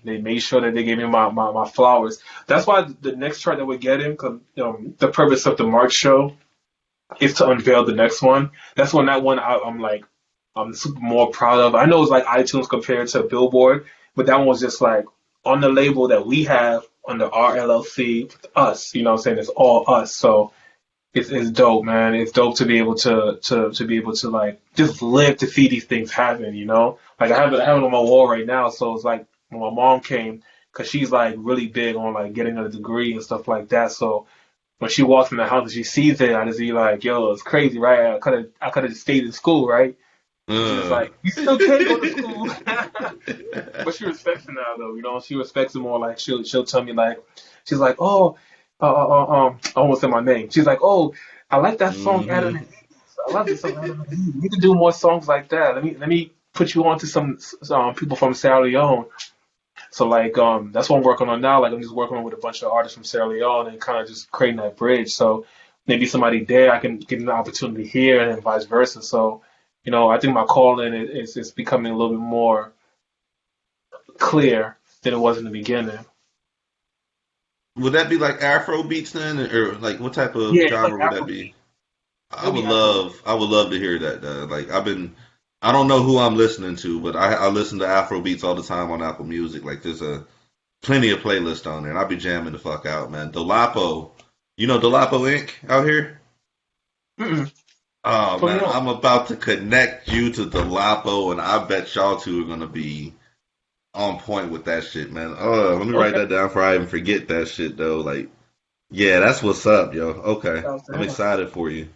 made sure that they gave me my flowers. That's why the next chart that we're getting, cause the purpose of the March show is to unveil the next one. That's when that one I'm like, I'm super more proud of. I know it's like iTunes compared to Billboard, but that one was just like on the label that we have under our LLC, us. You know what I'm saying? It's all us. So it's dope, man. It's dope to be able to be able to like just live to see these things happen. Like I have it on my wall right now. So it's like when my mom came, cause she's like really big on like getting a degree and stuff like that. So when she walks in the house and she sees it, I just be like, yo, it's crazy, right? I could have stayed in school, right? And she's just Uh. like, you still can go to school. But she respects it now, though. She respects it more. Like she'll tell me like, she's like, oh, I almost said my name. She's like, oh, I like that song, Adam Hmm. and Eve. I love this song, Adam and Eve. You can do more songs like that. Let me put you on to some people from Sierra Leone. So like that's what I'm working on now. Like I'm just working on with a bunch of artists from Sierra Leone and kind of just creating that bridge. So maybe somebody there I can get an opportunity here and then vice versa. So I think my calling is becoming a little bit more clear than it was in the beginning. Would that be like Afro beats then, or like what type of Yeah, it's like genre would that be? Afrobeat. I It'll would be Afrobeat. love, I would love to hear that. Like I don't know who I'm listening to, but I listen to Afro beats all the time on Apple Music. Like there's a plenty of playlists on there, and I'll be jamming the fuck out, man. Dolapo, you know Dolapo Inc. out here. Mm-mm. Oh Put me man, on. I'm about to connect you to Dolapo, and I bet y'all two are gonna be on point with that shit, man. Let me write Okay. that down before I even forget that shit though. Like Yeah, that's what's up, yo. You Okay, know what I'm I'm saying? excited for you.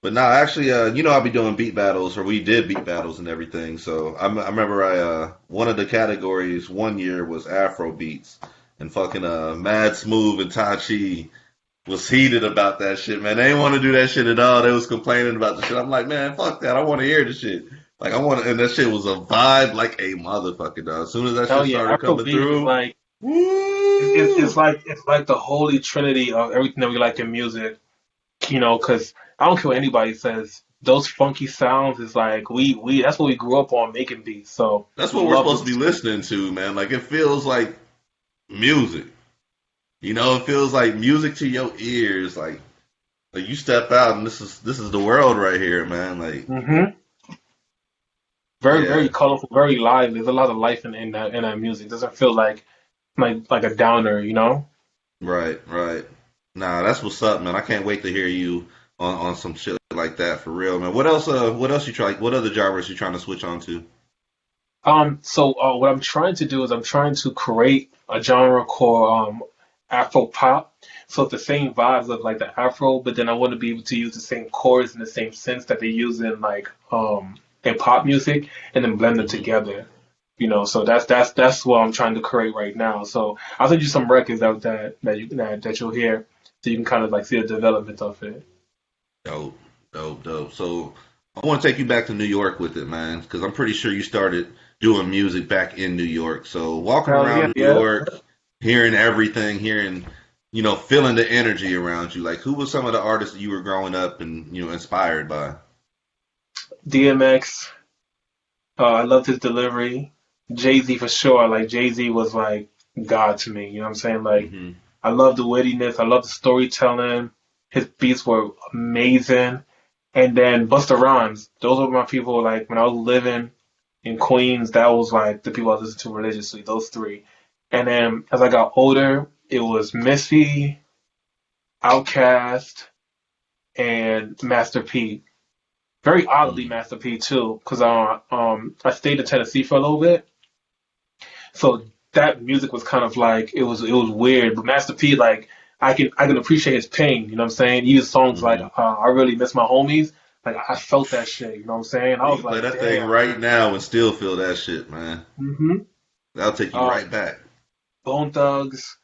But no, actually, I'll be doing beat battles, or we did beat battles and everything. So I remember one of the categories one year was Afro beats, and fucking Mad Smooth and Tachi was heated about that shit, man. They didn't want to do that shit at all. They was complaining about the shit. I'm like, man, fuck that. I want to hear the shit. Like I want to, and that shit was a vibe like a motherfucker, dog. As soon as that Hell shit yeah, started coming Afrobeat is through, like woo! it's like the holy trinity of everything that we like in music. You know, because I don't care what anybody says. Those funky sounds is like we that's what we grew up on making beats. So That's we what we're love supposed to those be two. listening to, man. Like it feels like music. It feels like music to your ears. Like you step out and this is the world right here, man. Like Hmm. Very very yeah, colorful, very live. There's a lot of life in that music. It doesn't feel like a downer. You know. right, right. Nah, that's what's up, man. I can't wait to hear you on some shit like that for real, man. What else? What else you try? What other genres you trying to switch on to? So what I'm trying to do is I'm trying to create a genre called Afro pop. So it's the same vibes of like the Afro, but then I want to be able to use the same chords and the same synths that they use in like in pop music, and then blend them Hmm. together. You know, so that's what I'm trying to create right now. So I'll send you some records out that you'll hear, so you can kind of like see the development of it. Dope, dope, dope. So I want to take you back to New York with it, man, because I'm pretty sure you started doing music back in New York. So walking Hell yeah, around New yeah. York, hearing everything, feeling the energy around you. Like, who was some of the artists that you were growing up and inspired by? DMX. I loved his delivery. Jay Z for sure. Like Jay Z was like God to me. You know what I'm saying? Like Hmm. I love the wittiness. I love the storytelling. His beats were amazing. And then Busta Rhymes. Those were my people. Like when I was living in Queens, that was like the people I listened to religiously. Those three. And then as I got older, it was Missy, Outkast, and Master P. Very oddly, Mm. Master P too, because I stayed in Tennessee for a little bit. So that music was kind of like it was weird, but Master P like I can appreciate his pain. You know what I'm saying? He used songs like Hmm. I really miss my homies. Like I felt that shit. You know what I'm saying? I You was can play like, that thing damn. right now and still feel that shit, man. Hmm. That'll take you Um, right back. Bone Thugs.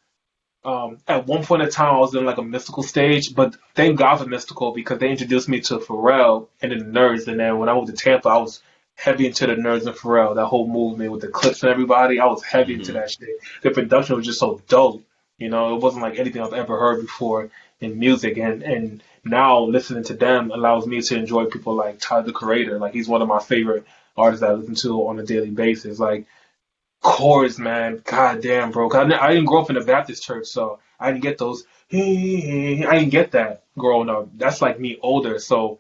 At one point in time, I was in like a mystical stage, but thank God for mystical because they introduced me to Pharrell and then the Nerds. And then when I moved to Tampa, I was heavy into the Nerds and Pharrell. That whole movement with the clips and everybody, I was heavy into Hmm. that shit. The production was just so dope. You know, it wasn't like anything I've ever heard before in music. And now listening to them allows me to enjoy people like Tyler the Creator. Like he's one of my favorite artists that I listen to on a daily basis. Like chords, man. God damn, bro. 'Cause I didn't grow up in a Baptist church, so I didn't get those. I didn't get that growing up. That's like me older. So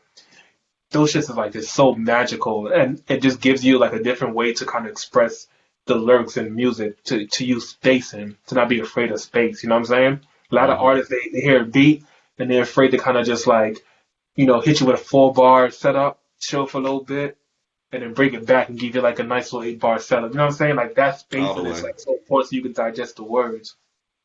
those shits is like it's so magical, and it just gives you like a different way to kind of express the lyrics in music to use space and to not be afraid of space. You know what I'm saying? A lot of Hmm. artists they hear a beat and they're afraid to kind of just like hit you with a 4 bar setup, chill for a little bit, and then bring it back and give you like a nice little 8 bar setup. You know what I'm saying? Like that All space the in it's way. like so important so you can digest the words.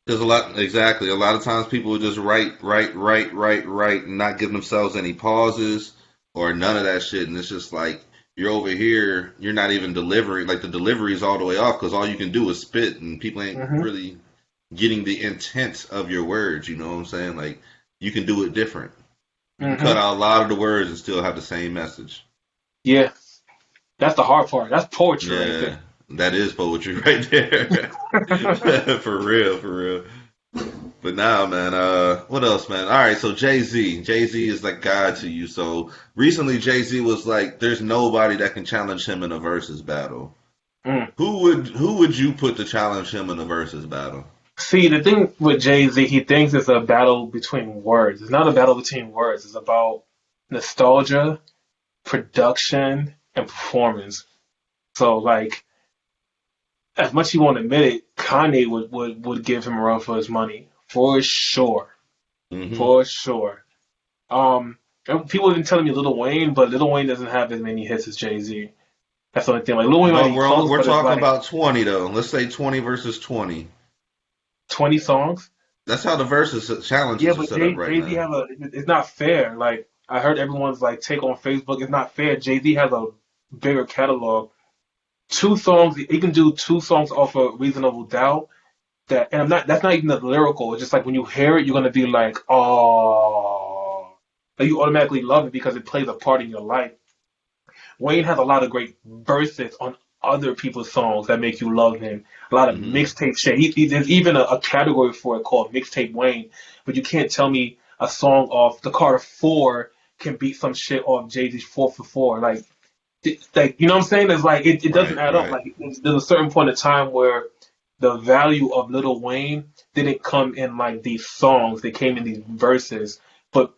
There's a lot, exactly. A lot of times people will just write, write, write, write, write, and not give themselves any pauses or none of that shit. And it's just like you're over here, you're not even delivering. Like the delivery is all the way off because all you can do is spit, and people ain't Hmm. really getting the intent of your words. You know what I'm saying? Like you can do it different. You can cut Hmm. out a lot of the words and still have the same message. Yeah, that's the hard part. That's poetry right there. Yeah, that is poetry right there. For real, for real. But now, man, what else, man? All right, so Jay Z is like God to you. So recently, Jay Z was like, "There's nobody that can challenge him in a versus battle." Mm. Who would you put to challenge him in a versus battle? See, the thing with Jay Z, he thinks it's a battle between words. It's not a battle between words. It's about nostalgia, production, and performance. So, like, as much as he won't admit it, Kanye would give him a run for his money for sure, Hmm. for sure. And people have been telling me Lil Wayne, but Lil Wayne doesn't have as many hits as Jay Z. That's the only thing. Like Lil Wayne might But be close, we're but it's talking like about 20 though. Let's say 20 versus 20. 20 songs. That's how the versus Yeah, challenges are but set up right Jay Z now. have a. It's not fair. Like I heard everyone's like take on Facebook. It's not fair. Jay Z has a bigger catalog. Two songs. He can do two songs off of Reasonable Doubt. That and I'm not. That's not even the lyrical. It's just like when you hear it, you're gonna be like, oh, like you automatically love it because it plays a part in your life. Wayne has a lot of great verses on other people's songs that make you love him. A lot of Hmm. mixtape shit. There's even a category for it called mixtape Wayne. But you can't tell me a song off the Carter Four can beat some shit off Jay Z's 4 for 4. Like you know what I'm saying? It's like it doesn't Right, add up. right. Like there's a certain point in time where the value of Lil Wayne didn't come in like these songs. They came in these verses. But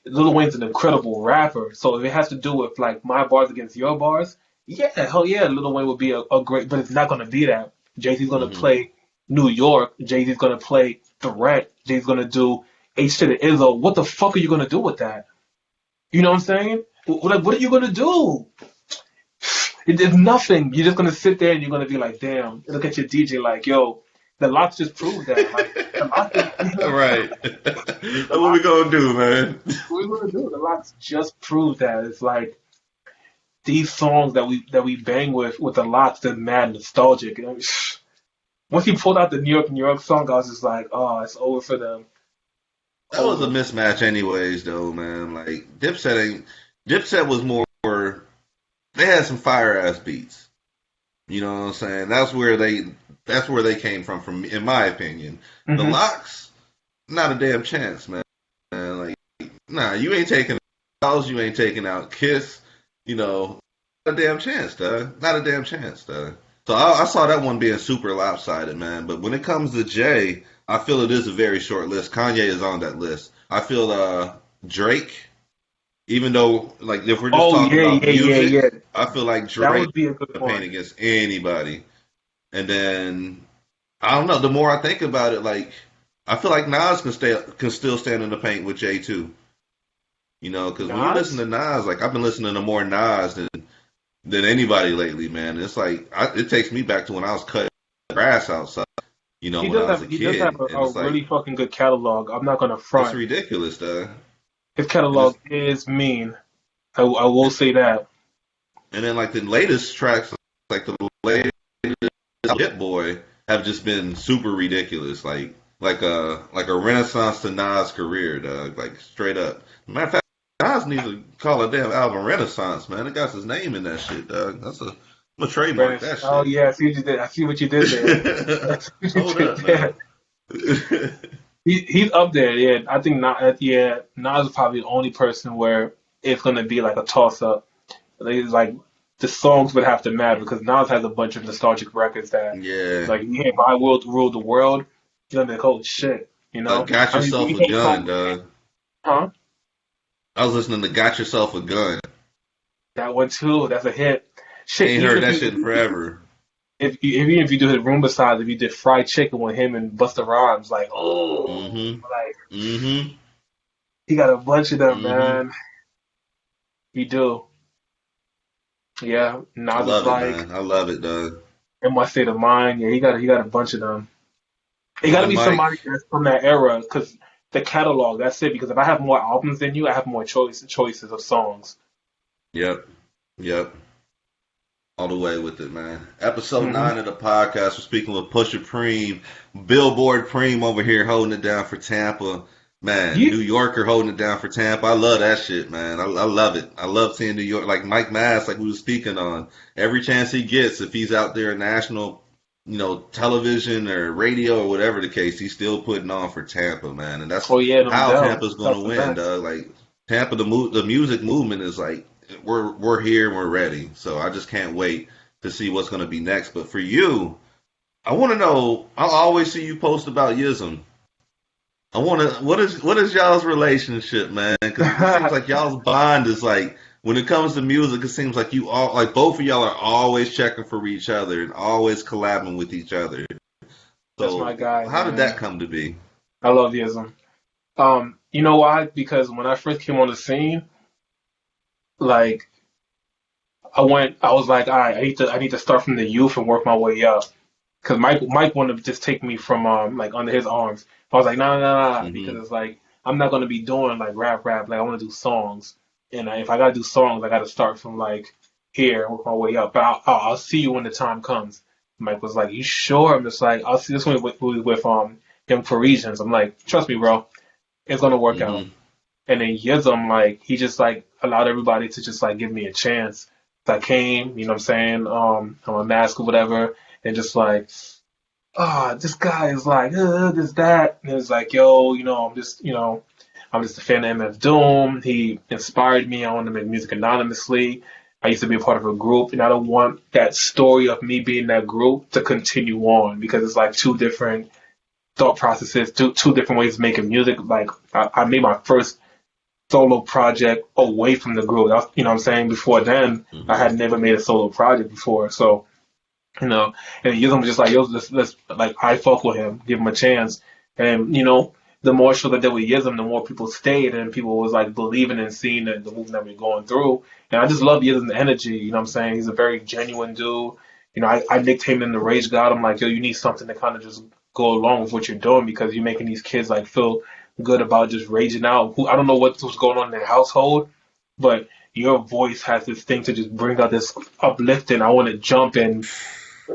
Lil Wayne's an incredible rapper. So if it has to do with like my bars against your bars, yeah, hell yeah, Lil Wayne would be a great. But it's not gonna be that. Jay Z's gonna Hmm. play New York. Jay Z's gonna play Threat. Jay Z's gonna do H to the Izzo. What the fuck are you gonna do with that? You know what I'm saying? Like, what are you gonna do? It's nothing. You're just gonna sit there and you're gonna be like, damn. Look at your DJ like, yo, the Lots just proved that. Like, the Lots, Right. That's the what we Lots, gonna do, man. what are you gonna do? The Lots just proved that. It's like these songs that we bang with the Lots, they're mad nostalgic. And once he pulled out the New York song, I was just like, oh, it's over for them. That was a Over. mismatch, anyways, though, man. Like Dipset was more. They had some fire ass beats. You know what I'm saying? That's where they came from, in my opinion. The Hmm. Locks, not a damn chance, man. Like, nah, you ain't taking out, you ain't taking out Kiss. You know, not a damn chance, dog. Not a damn chance, dog. So I saw that one being super lopsided, man. But when it comes to Jay, I feel it is a very short list. Kanye is on that list. I feel Drake, even though like if we're just Oh talking yeah, about yeah, yeah, music, yeah. I feel like That Drake would be a good can paint one. against anybody. And then I don't know. The more I think about it, like I feel like Nas can still stand in the paint with Jay too. You know, because when you listen Nas, to Nas, like I've been listening to more Nas than anybody lately, man. It's like it takes me back to when I was cutting grass outside. You know, when I was a he does have kid, and a it's like really fucking good catalog. I'm not gonna it's front. ridiculous, though. His And catalog it's is mean. I will say that. and then like the latest tracks, like the latest Hit Boy, have just been super ridiculous. Like a renaissance to Nas' career, dog. Like straight up. Matter of fact, Nas needs to call a damn album Renaissance, man. It got his name in that shit, dog. I'm gonna trademark Brandon, that oh shit. yeah, I see what you did. I see what you did there. I see what you Hold did up, man. there. He's up there. Yeah, I think not. Yeah, Nas is probably the only person where it's gonna be like a toss up. Like the songs would have to matter because Nas has a bunch of nostalgic records that, Yeah. like, yeah, if I will rule the world, you're gonna be like, holy shit, you know? Got I mean, yourself we a can't gun, talk, dog. huh? I was listening to Got Yourself a Gun. That one too. That's a hit. Shit, Ain't heard that shit in forever. even if you do his room besides, if you did fried chicken with him and Busta Rhymes, like, oh, Mm-hmm. like Mm-hmm. he got a bunch of them, Mm-hmm. man. He do. Yeah, I Nas is love it, like man. I love it, dog. in my state of mind. Yeah, he got a bunch of them. It got to My be Mike. somebody that's from that era, because the catalog. That's it. Because if I have more albums than you, I have more choices of songs. Yep. Yep. All the way with it, man. Episode Hmm. 9 of the podcast. We're speaking with Pusha Preme, Billboard Preme over here holding it down for Tampa. Man, Yeah. New Yorker holding it down for Tampa. I love that shit, man. I love it. I love seeing New York. Like Mike Mass, like we were speaking on. Every chance he gets, if he's out there in national, television or radio or whatever the case, he's still putting on for Tampa, man. And that's Oh yeah, no how doubt. Tampa's going That's to the win, best. dog. Like Tampa, the music movement is like we're here and we're ready. So I just can't wait to see what's going to be next. But for you, I want to know. I always see you post about Yism. I want to. What is y'all's relationship, man? Because it seems like y'all's bond is like when it comes to music. It seems like you all like both of y'all are always checking for each other and always collabing with each other. That's my So guy, how did that man. come to be? I love Yism. You know why? Because when I first came on the scene, like I was like, all right, I need to start from the youth and work my way up. Because Mike wanted to just take me from like under his arms. I was like, nah, because it's like I'm not gonna be doing like rap. Like I want to do songs, and if I gotta do songs, I gotta start from like here, work my way up. But I'll see you when the time comes. Mike was like, you sure? I'm just like, I'll see this one with Young Parisians. I'm like, trust me, bro, it's gonna work out. And then Yism, like, he just like allowed everybody to just like give me a chance. So I came, you know what I'm saying, on a mask or whatever, and just like, this guy is like, this, that. And it's like, yo, I'm just a fan of MF Doom. He inspired me. I want to make music anonymously. I used to be a part of a group, and I don't want that story of me being that group to continue on because it's like two different thought processes, two different ways of making music. Like, I made my first solo project away from the group. You know what I'm saying? Before then, I had never made a solo project before. So, and Yism was just like, yo, let's like, I fuck with him, give him a chance. And, the more shows I did with Yism, the more people stayed and people was like believing and seeing the movement that we're going through. And I just love Yism's energy, you know what I'm saying? He's a very genuine dude. I nicknamed him the Rage God. I'm like, yo, you need something to kind of just go along with what you're doing because you're making these kids like feel good about just raging out. I don't know what's going on in their household, but your voice has this thing to just bring out this uplifting. I want to jump and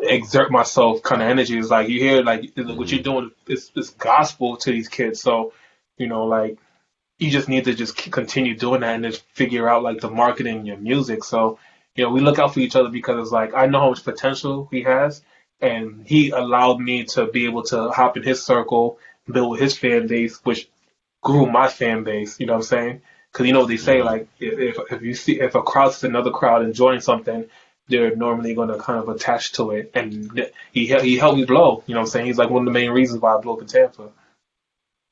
exert myself kind of energy. It's like you hear like what you're doing is gospel to these kids. So, like you just need to just continue doing that and just figure out like the marketing in your music. So, we look out for each other because it's like I know how much potential he has, and he allowed me to be able to hop in his circle, build his fan base, which grew my fan base. You know what I'm saying? Because they say like if a crowd sees another crowd enjoying something, they're normally going to kind of attach to it. And he helped me blow. You know what I'm saying? He's like one of the main reasons why I blew up in Tampa.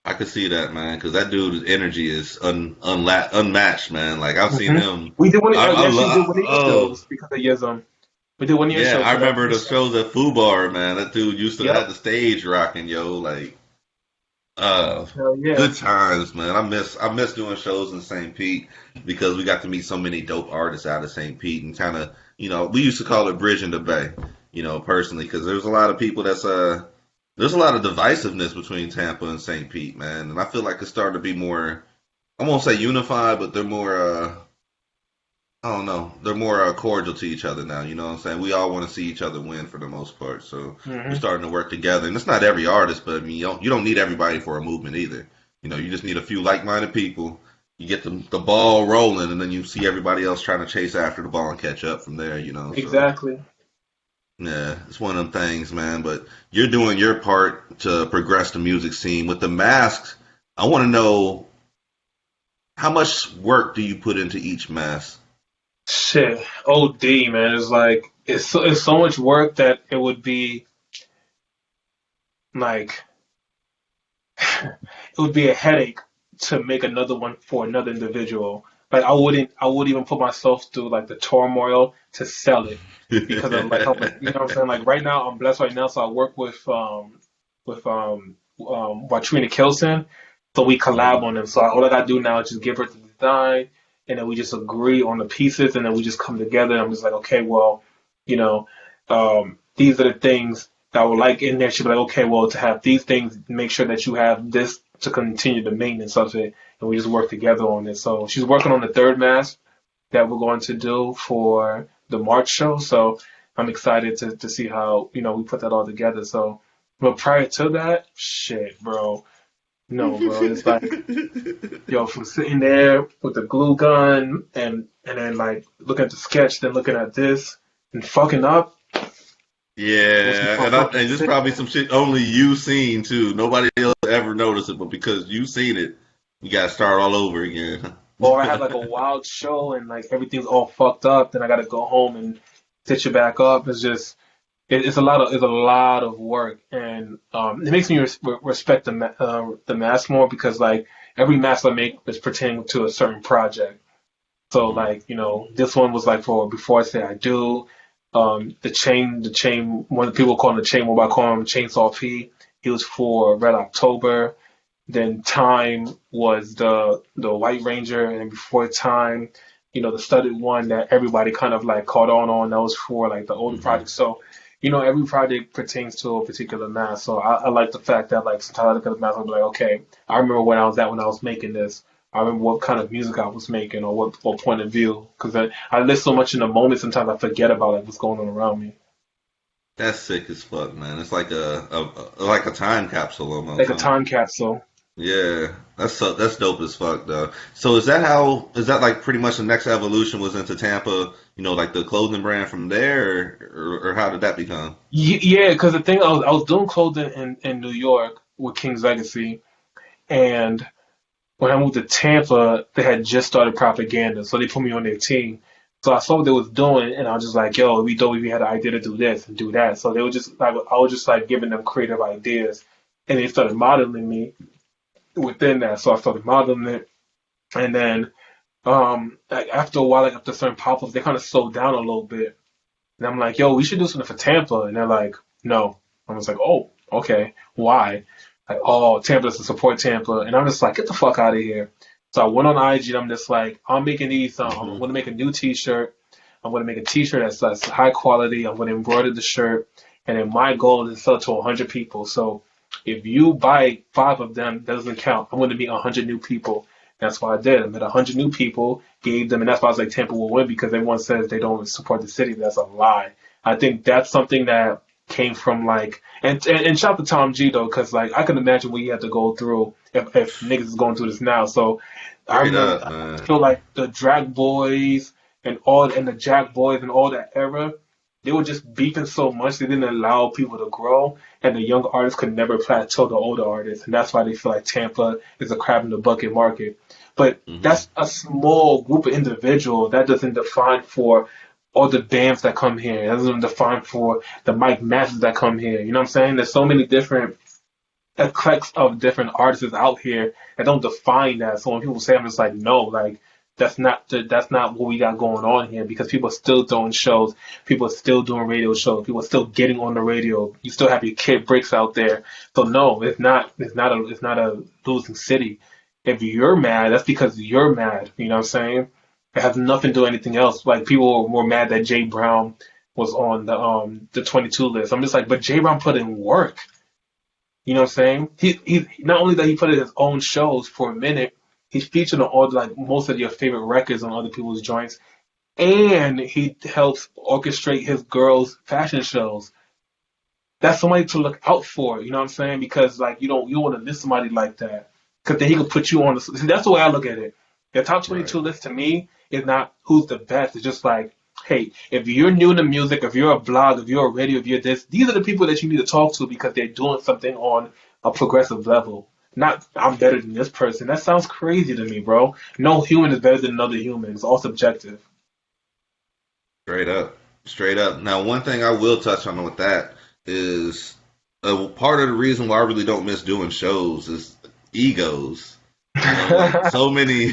I could see that, man, because that dude's energy is unmatched, man. Like I've seen him. We did one of your shows because of Yism. We did one of your shows. Yeah, I remember the shows at Fubar, man. That dude used to have the stage rocking, yo. Like, good times, man. I miss doing shows in St. Pete because we got to meet so many dope artists out of St. Pete and kind of, we used to call it bridging the Bay, personally, because there's a lot of people there's a lot of divisiveness between Tampa and St. Pete, man. And I feel like it's starting to be more, I won't say unified, but they're more, I don't know, they're more cordial to each other now. You know what I'm saying? We all want to see each other win for the most part. So we're starting to work together. And it's not every artist, but I mean, you don't need everybody for a movement either. You just need a few like-minded people. You get the ball rolling, and then you see everybody else trying to chase after the ball and catch up from there, Exactly. So, yeah, it's one of them things, man. But you're doing your part to progress the music scene. With the masks, I want to know, how much work do you put into each mask? Shit, OD, man. It's like it's so much work that it would be like it would be a headache to make another one for another individual. Like I wouldn't even put myself through like the turmoil to sell it because of like how much, you know what I'm saying? Like right now I'm blessed right now, so I work with Watrina Kilson, so we collab on them. So all I gotta do now is just give her the design, and then we just agree on the pieces, and then we just come together. And I'm just like, okay, well, these are the things that I would like in there. She'd be like, okay, well, to have these things, make sure that you have this to continue the maintenance of it, and we just work together on it. So she's working on the third mask that we're going to do for the March show. So I'm excited to see how, we put that all together. So, but prior to that, shit, bro. No, bro. It's like, from sitting there with the glue gun and then like looking at the sketch, then looking at this and fucking up. Yeah, and there's probably some shit only you seen too. Nobody else ever noticed it, but because you seen it, you gotta start all over again. Or I had like a wild show and like everything's all fucked up, then I gotta go home and stitch it back up. It's just it's a lot of work, and it makes me respect the mask more because like every mask I make is pertaining to a certain project. So like this one was like for Before I Say I Do. The chain. One people call him the chain. What I call him Chainsaw P. He was for Red October. Then Time was the White Ranger, and before Time, the studded one that everybody kind of like caught on that was for like the older project. So every project pertains to a particular mask. So I like the fact that like sometimes I look at the mask and be like, okay, I remember when I was at when I was making this. I remember what kind of music I was making or what point of view. Because I live so much in the moment, sometimes I forget about like what's going on around me. That's sick as fuck, man. It's like a time capsule almost, Like a huh? time capsule. Yeah, that's dope as fuck though. So is that like pretty much the next evolution was into Tampa? Like the clothing brand from there, or how did that become? Yeah, because the thing I was doing clothing in New York with King's Legacy, and when I moved to Tampa, they had just started propaganda, so they put me on their team. So I saw what they was doing, and I was just like, "Yo, we thought we had an idea to do this and do that." So they were just like, I was just like giving them creative ideas, and they started modeling me within that. So I started modeling it, and then like after a while, like after certain pop-ups, they kind of slowed down a little bit. And I'm like, yo, we should do something for Tampa. And they're like, no. I was like, oh, okay. Why? Like, oh, Tampa doesn't support Tampa. And I'm just like, get the fuck out of here. So I went on IG and I'm just like, I'm making these. I'm Hmm. going to make a new t-shirt. I'm going to make a t-shirt that's high quality. I'm going to embroider the shirt. And then my goal is to sell to 100 people. So if you buy 5 of them, that doesn't count. I'm going to meet 100 new people. That's what I did. I met 100 new people, gave them, and that's why I was like, Tampa will win because everyone says they don't support the city. That's a lie. I think that's something that came from like, and shout out to Tom G though, because like I can imagine what he had to go through if niggas is going through this now. So I Straight remember, up, I man. feel like the Drag Boys and the Jack Boys and all that era, they were just beefing so much they didn't allow people to grow, and the young artists could never plateau the older artists, and that's why they feel like Tampa is a crab in the bucket market. But Hmm. that's a small group of individuals. That doesn't define for all the bands that come here. That doesn't define for the Mike Masters that come here. You know what I'm saying? There's so many different eclects of different artists out here that don't define that. So when people say, I'm just like, no, like that's not what we got going on here because people are still doing shows, people are still doing radio shows, people are still getting on the radio. You still have your kid breaks out there. So no, it's not a losing city. If you're mad, that's because you're mad. You know what I'm saying? It has nothing to do with anything else. Like people were mad that Jay Brown was on the 22 list. I'm just like, but Jay Brown put in work. You know what I'm saying? He not only that he put in his own shows for a minute, he's featured on all like most of your favorite records on other people's joints, and he helps orchestrate his girls' fashion shows. That's somebody to look out for. You know what I'm saying? Because like you want to list somebody like that, because then he could put you on the. See, that's the way I look at it. The top Right. 22 list to me is not who's the best. It's just like, hey, if you're new to music, if you're a blog, if you're a radio, if you're this, these are the people that you need to talk to because they're doing something on a progressive level. Not I'm better than this person. That sounds crazy to me, bro. No human is better than another human. It's all subjective. Straight up. Straight up. Now, one thing I will touch on with that is part of the reason why I really don't miss doing shows is egos. Like so many,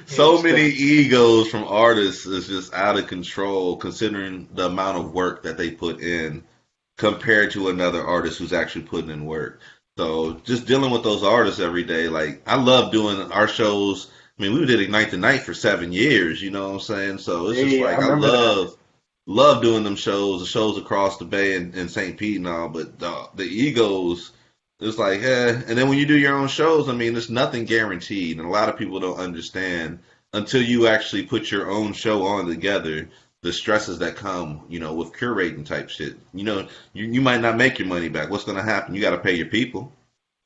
so many egos from artists is just out of control considering the amount of work that they put in compared to another artist who's actually putting in work. So just dealing with those artists every day, like I love doing our shows. I mean, we did Ignite the Night for 7 years, you know what I'm saying? So it's just Yeah, I like I remember that. love doing them shows, the shows across the bay in St. Pete and all, but the egos, it's like, and then when you do your own shows, I mean, there's nothing guaranteed, and a lot of people don't understand until you actually put your own show on together the stresses that come, with curating type shit. You might not make your money back. What's gonna happen? You got to pay your people.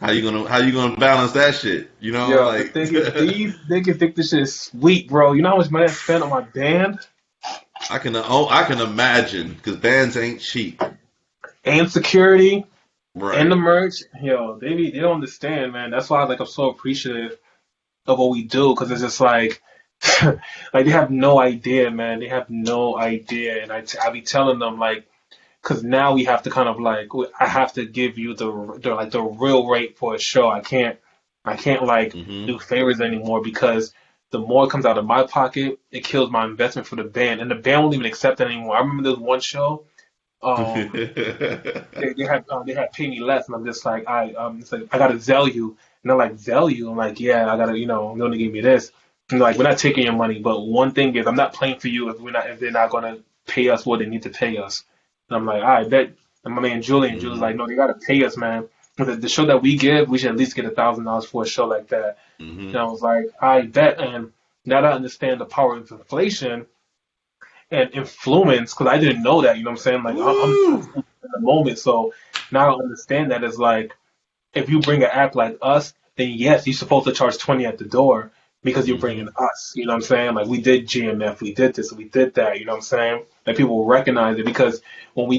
How you gonna balance that shit? Yo, the Like thing is, these niggas think this shit is sweet, bro. You know how much money I spent on my band I can imagine because bands ain't cheap, and security and the right? merch? Yo, they don't understand, man. That's why like I'm so appreciative of what we do because it's just like like they have no idea, man. They have no idea, and I be telling them like because now we have to kind of like I have to give you the real rate for a show. I can't like Hmm. do favors anymore because the more it comes out of my pocket, it kills my investment for the band, and the band won't even accept that anymore. I remember there was one show, um, they had paid me less, and I'm just like it's like I gotta Zell you, and they're like Zell you, I'm like yeah, I gotta you only give me this. And they're like we're not taking your money, but one thing is I'm not playing for you if they're not gonna pay us what they need to pay us. And I'm like, I bet. And my man Julian, Julian's like, no, they gotta pay us, man. The show that we give, we should at least get $1,000 for a show like that. Mm-hmm. And I was like, I bet. And now that I understand the power of inflation and influence, because I didn't know that, you know what I'm saying? Like, I'm in the moment. So now I understand that it's like, if you bring an act like us, then yes, you're supposed to charge 20 at the door because you're bringing us. You know what I'm saying? Like, we did GMF, we did this, we did that. You know what I'm saying? Like, people will recognize it because when we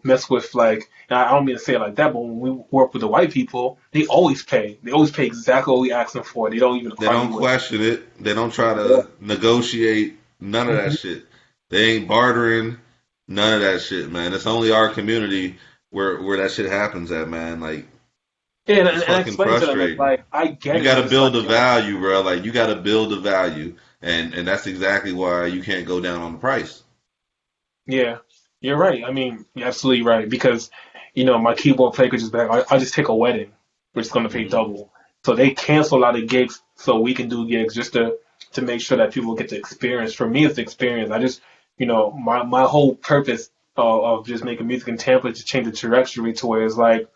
mess with, like, and I don't mean to say it like that, but when we work with the white people, they always pay. They always pay exactly what we ask them for. They don't even They don't question it. They don't try to negotiate. None of that shit. They ain't bartering. None of that shit, man. It's only our community where that shit happens at, man. Like, yeah, it's fucking frustrating. Like, I get you it. got to build like, the value, bro. Like, you got to build the value, and that's exactly why you can't go down on the price. Yeah, you're right. I mean, you're absolutely right because my keyboard player could just be like, I'll just take a wedding. We're just gonna pay double. So they cancel a lot of gigs so we can do gigs just to make sure that people get the experience. For me, it's the experience. I just, my whole purpose of just making music in Tampa is to change the trajectory to where it's like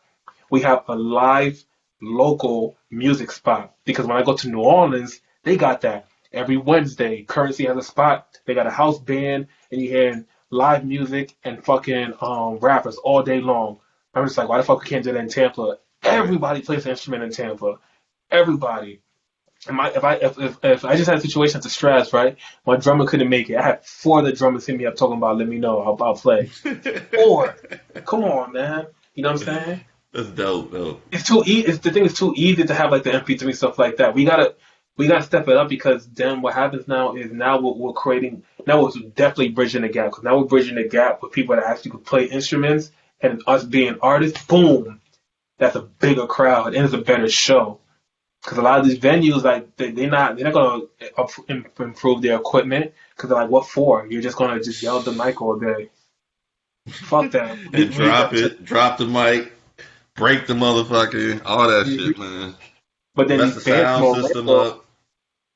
we have a live local music spot. Because when I go to New Orleans, they got that. Every Wednesday, Currency has a spot. They got a house band, and you hear live music and fucking rappers all day long. I'm just like, why the fuck we can't do that in Tampa? Everybody plays an instrument in Tampa. Everybody. And if I just had a situation at the Strats, right? My drummer couldn't make it. I had 4 of the drummers hit me up talking about, let me know I'll play. 4. Come on, man. You know what I'm saying? That's dope, though. It's too easy. The thing is too easy to have like the MP3 stuff like that. We gotta step it up because then what happens now is we're creating. Now we're definitely bridging the gap because now we're bridging the gap with people that actually could play instruments and us being artists. Boom, that's a bigger crowd and it's a better show. Because a lot of these venues, like they're not gonna improve their equipment because they're like, what for? You're just gonna just yell at the mic all day. Fuck that. And drop the mic, break the motherfucker, all that shit, man. But then Mess these the sound system up.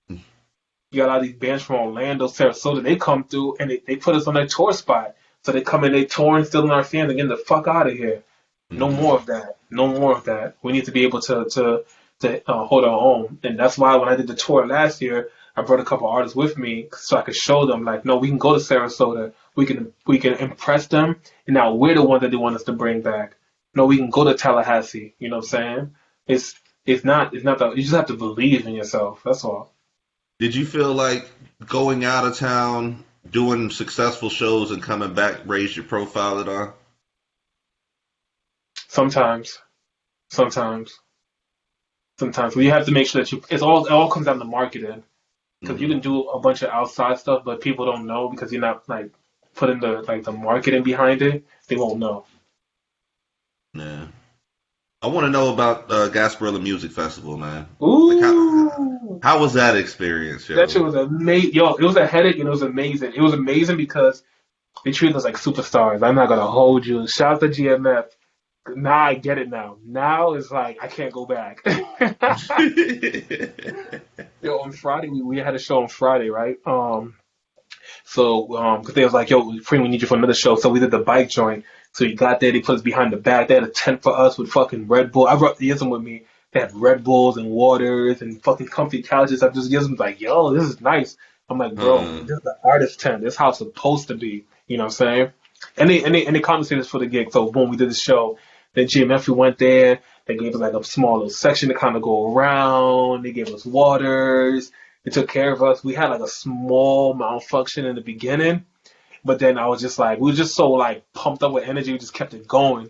You got a lot of these bands from Orlando, Sarasota. They come through and they put us on their tour spot. So they come in, they touring, stealing our fans, and getting the fuck out of here. No more of that. No more of that. We need to be able to hold our own. And that's why when I did the tour last year, I brought a couple artists with me so I could show them, like, no, we can go to Sarasota. We can impress them. And now we're the ones that they want us to bring back. No, we can go to Tallahassee. You know what I'm saying? It's not that you just have to believe in yourself. That's all. Did you feel like going out of town, doing successful shows, and coming back raised your profile at all? Sometimes. Well, you have to make sure that it all comes down to marketing. Because you can do a bunch of outside stuff, but people don't know because you're not like putting the marketing behind it. They won't know. Yeah. I want to know about Gasparilla Music Festival, man. Ooh. Like how was that experience, yo? That shit was amazing. Yo, it was a headache and it was amazing. It was amazing because they treated us like superstars. I'm not gonna hold you. Shout out to GMF. Now I get it now. Now it's like I can't go back. Yo, on Friday we had a show on Friday, right? Because they was like, yo, Preme, we need you for another show. So we did the bike joint. So you got there, they put us behind the back. They had a tent for us with fucking Red Bull. I brought the Yism with me. They had Red Bulls and waters and fucking comfy couches. I just Yism's like, yo, this is nice. I'm like, bro, this is the artist tent. This is how it's supposed to be. You know what I'm saying? And they compensated us for the gig. So boom, we did the show. Then GMF, we went there. They gave us like a small little section to kind of go around. They gave us waters. They took care of us. We had like a small malfunction in the beginning. But then I was just like, we were just so like pumped up with energy. We just kept it going.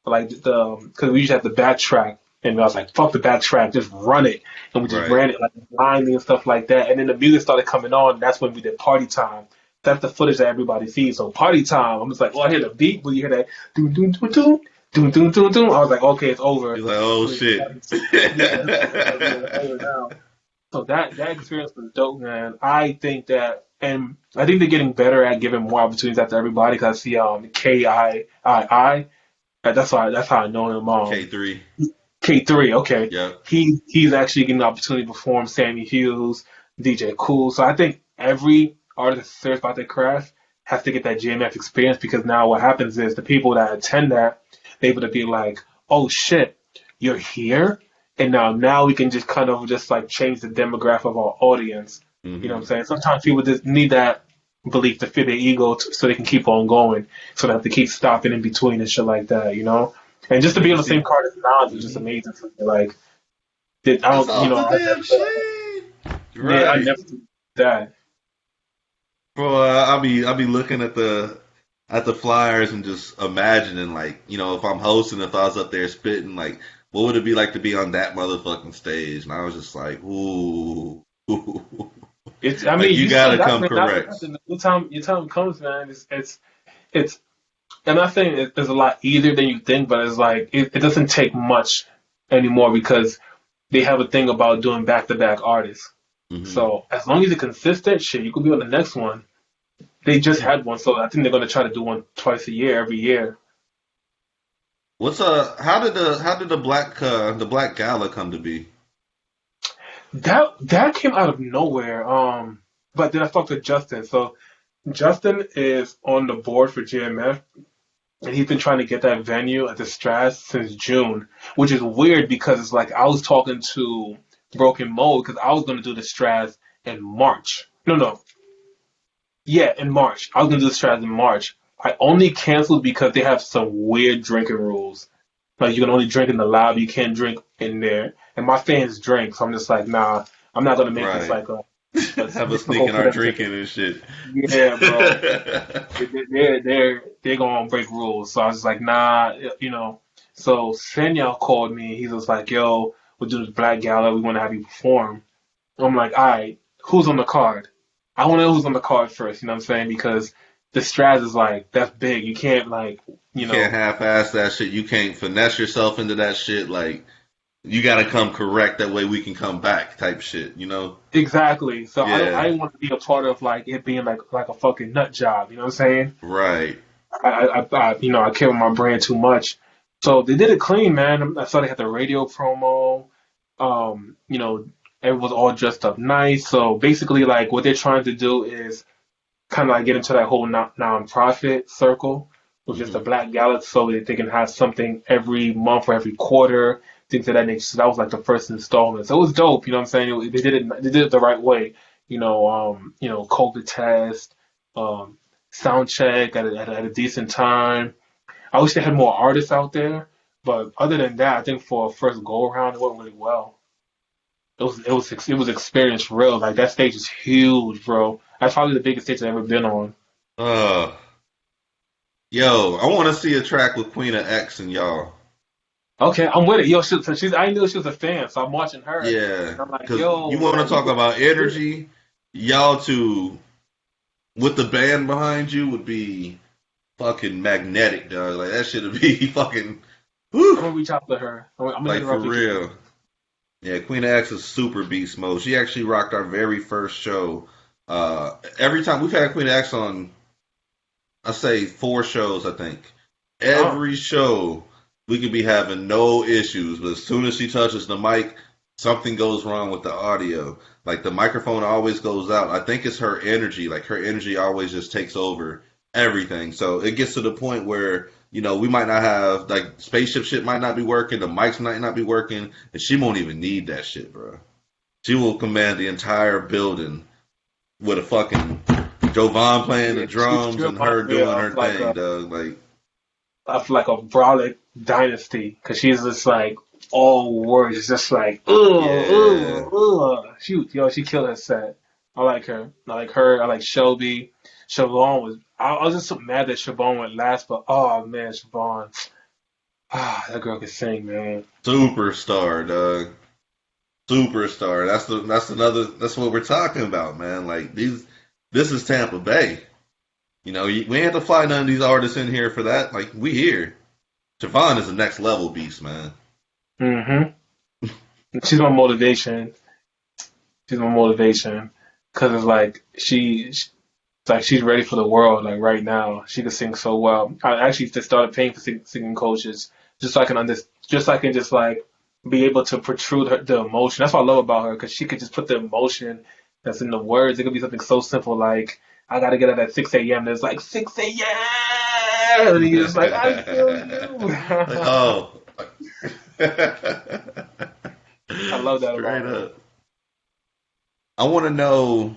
Like because we usually have the backtrack. And I was like, fuck the backtrack, just run it. And we just ran it like blindly and stuff like that. And then the music started coming on. That's when we did Party Time. That's the footage that everybody sees. So Party Time, I'm just like, oh, I hear the beat, but you hear that doom, doom, doom, doom. Doom, doom, doom, doom. I was like, okay, it's over. You're like, oh, shit. So that experience was dope, man. I think they're getting better at giving more opportunities out to everybody. Because I see K-I-I. That's how I know him. K3. K3, okay. Yeah. He's actually getting the opportunity to perform. Sammy Hughes, DJ Cool. So I think every artist that's serious about their craft has to get that GMF experience, because now what happens is the people that attend that, they're able to be like, oh shit, you're here? And now we can just kind of just like change the demographic of our audience. You know what I'm saying? Sometimes people just need that belief to fit their ego so they can keep on going. So they have to keep stopping in between and shit like that, you know? And just to be on the same card as Nas is just amazing for me. Like, I don't, you know, I never did that. Bro, I'll be looking at the flyers and just imagining, like, you know, if I'm hosting, if I was up there spitting, like, what would it be like to be on that motherfucking stage? And I was just like, ooh. It's, I mean, like, you gotta come correct. Your time comes, man. It's, and I think it's a lot easier than you think, but it's like, it doesn't take much anymore, because they have a thing about doing back-to-back artists. So as long as you're consistent, shit, you could be on the next one. They just had one, so I think they're gonna try to do one twice a year, every year. How did the Black Gala come to be? That came out of nowhere. But then I talked to Justin. So Justin is on the board for GMF, and he's been trying to get that venue at the Straz since June, which is weird because it's like I was talking to Broken Mold because I was going to do the Straz in March. No. Yeah, in March. I was going to do the Straz in March. I only canceled because they have some weird drinking rules. Like, you can only drink in the lobby, you can't drink in there. And my fans drink, so I'm just like, nah, I'm not going to make this like a have us sneaking our drinking and shit. Yeah, bro. they're going to break rules. So I was just like, nah, you know. So Senya called me. He was like, yo, we're doing this Black Gala. We want to have you perform. I'm like, all right, who's on the card? I want to know who's on the card first, you know what I'm saying? Because the Straz is like, that's big. You can't, like, you know. You can't half-ass that shit. You can't finesse yourself into that shit. Like, you got to come correct. That way we can come back type shit, you know? Exactly. So Yeah. I didn't want to be a part of, like, it being like a fucking nut job, you know what I'm saying? Right. I you know, I care about my brand too much. So they did it clean, man. I saw they had the radio promo. You know, everyone was all dressed up nice. So basically, like, what they're trying to do is kind of like get into that whole non-profit circle, which is the Black Gala, so that they can have something every month or every quarter, things of that nature. So that was like the first installment. So it was dope, you know what I'm saying? They did it the right way. You know, COVID test, sound check at a decent time. I wish they had more artists out there, but other than that, I think for a first go around, it went really well. It was experience for real. Like, that stage is huge, bro. That's probably the biggest stage I've ever been on. Yo, I want to see a track with Queen of X and y'all. Okay, I'm with it. Yo, I knew she was a fan, so I'm watching her. Yeah, and I'm like, because yo, you want to talk about energy, y'all two with the band behind you would be fucking magnetic, dog. Like, that shit would be fucking. Whew. I'm gonna reach out to her. I'm gonna like, for real. Yeah, Queen of X is super beast mode. She actually rocked our very first show. Every time we've had Queen of X on, I say 4 shows, I think. Every show we could be having no issues, but as soon as she touches the mic, something goes wrong with the audio. Like, the microphone always goes out. I think it's her energy. Like, her energy always just takes over everything. So it gets to the point where, you know, we might not have, like, spaceship shit might not be working, the mics might not be working, and she won't even need that shit, bro. She will command the entire building with a fucking Jovan playing the drums and her doing her thing, dog. Like, I feel like a Brolic dynasty, because she's just like all words. It's just like, ugh. She killed her set. I like her. I like Shelby. Siobhan was. I was just so mad that Siobhan went last, but oh man, Siobhan. That girl can sing, man. Superstar, dog. Superstar. That's what we're talking about, man. Like, this is Tampa Bay. You know, we ain't have to fly none of these artists in here for that. Like, we here. Siobhan is a next level beast, man. She's my motivation. Because it's like she's ready for the world. Like, right now, she can sing so well. I actually just started paying for singing coaches just so I can just like be able to protrude the emotion. That's what I love about her, because she could just put the emotion that's in the words. It could be something so simple like, I gotta get up at 6 a.m. There's like 6 a.m. And he's like, I feel you. Like, oh. I love that Straight about him. up. I want to know.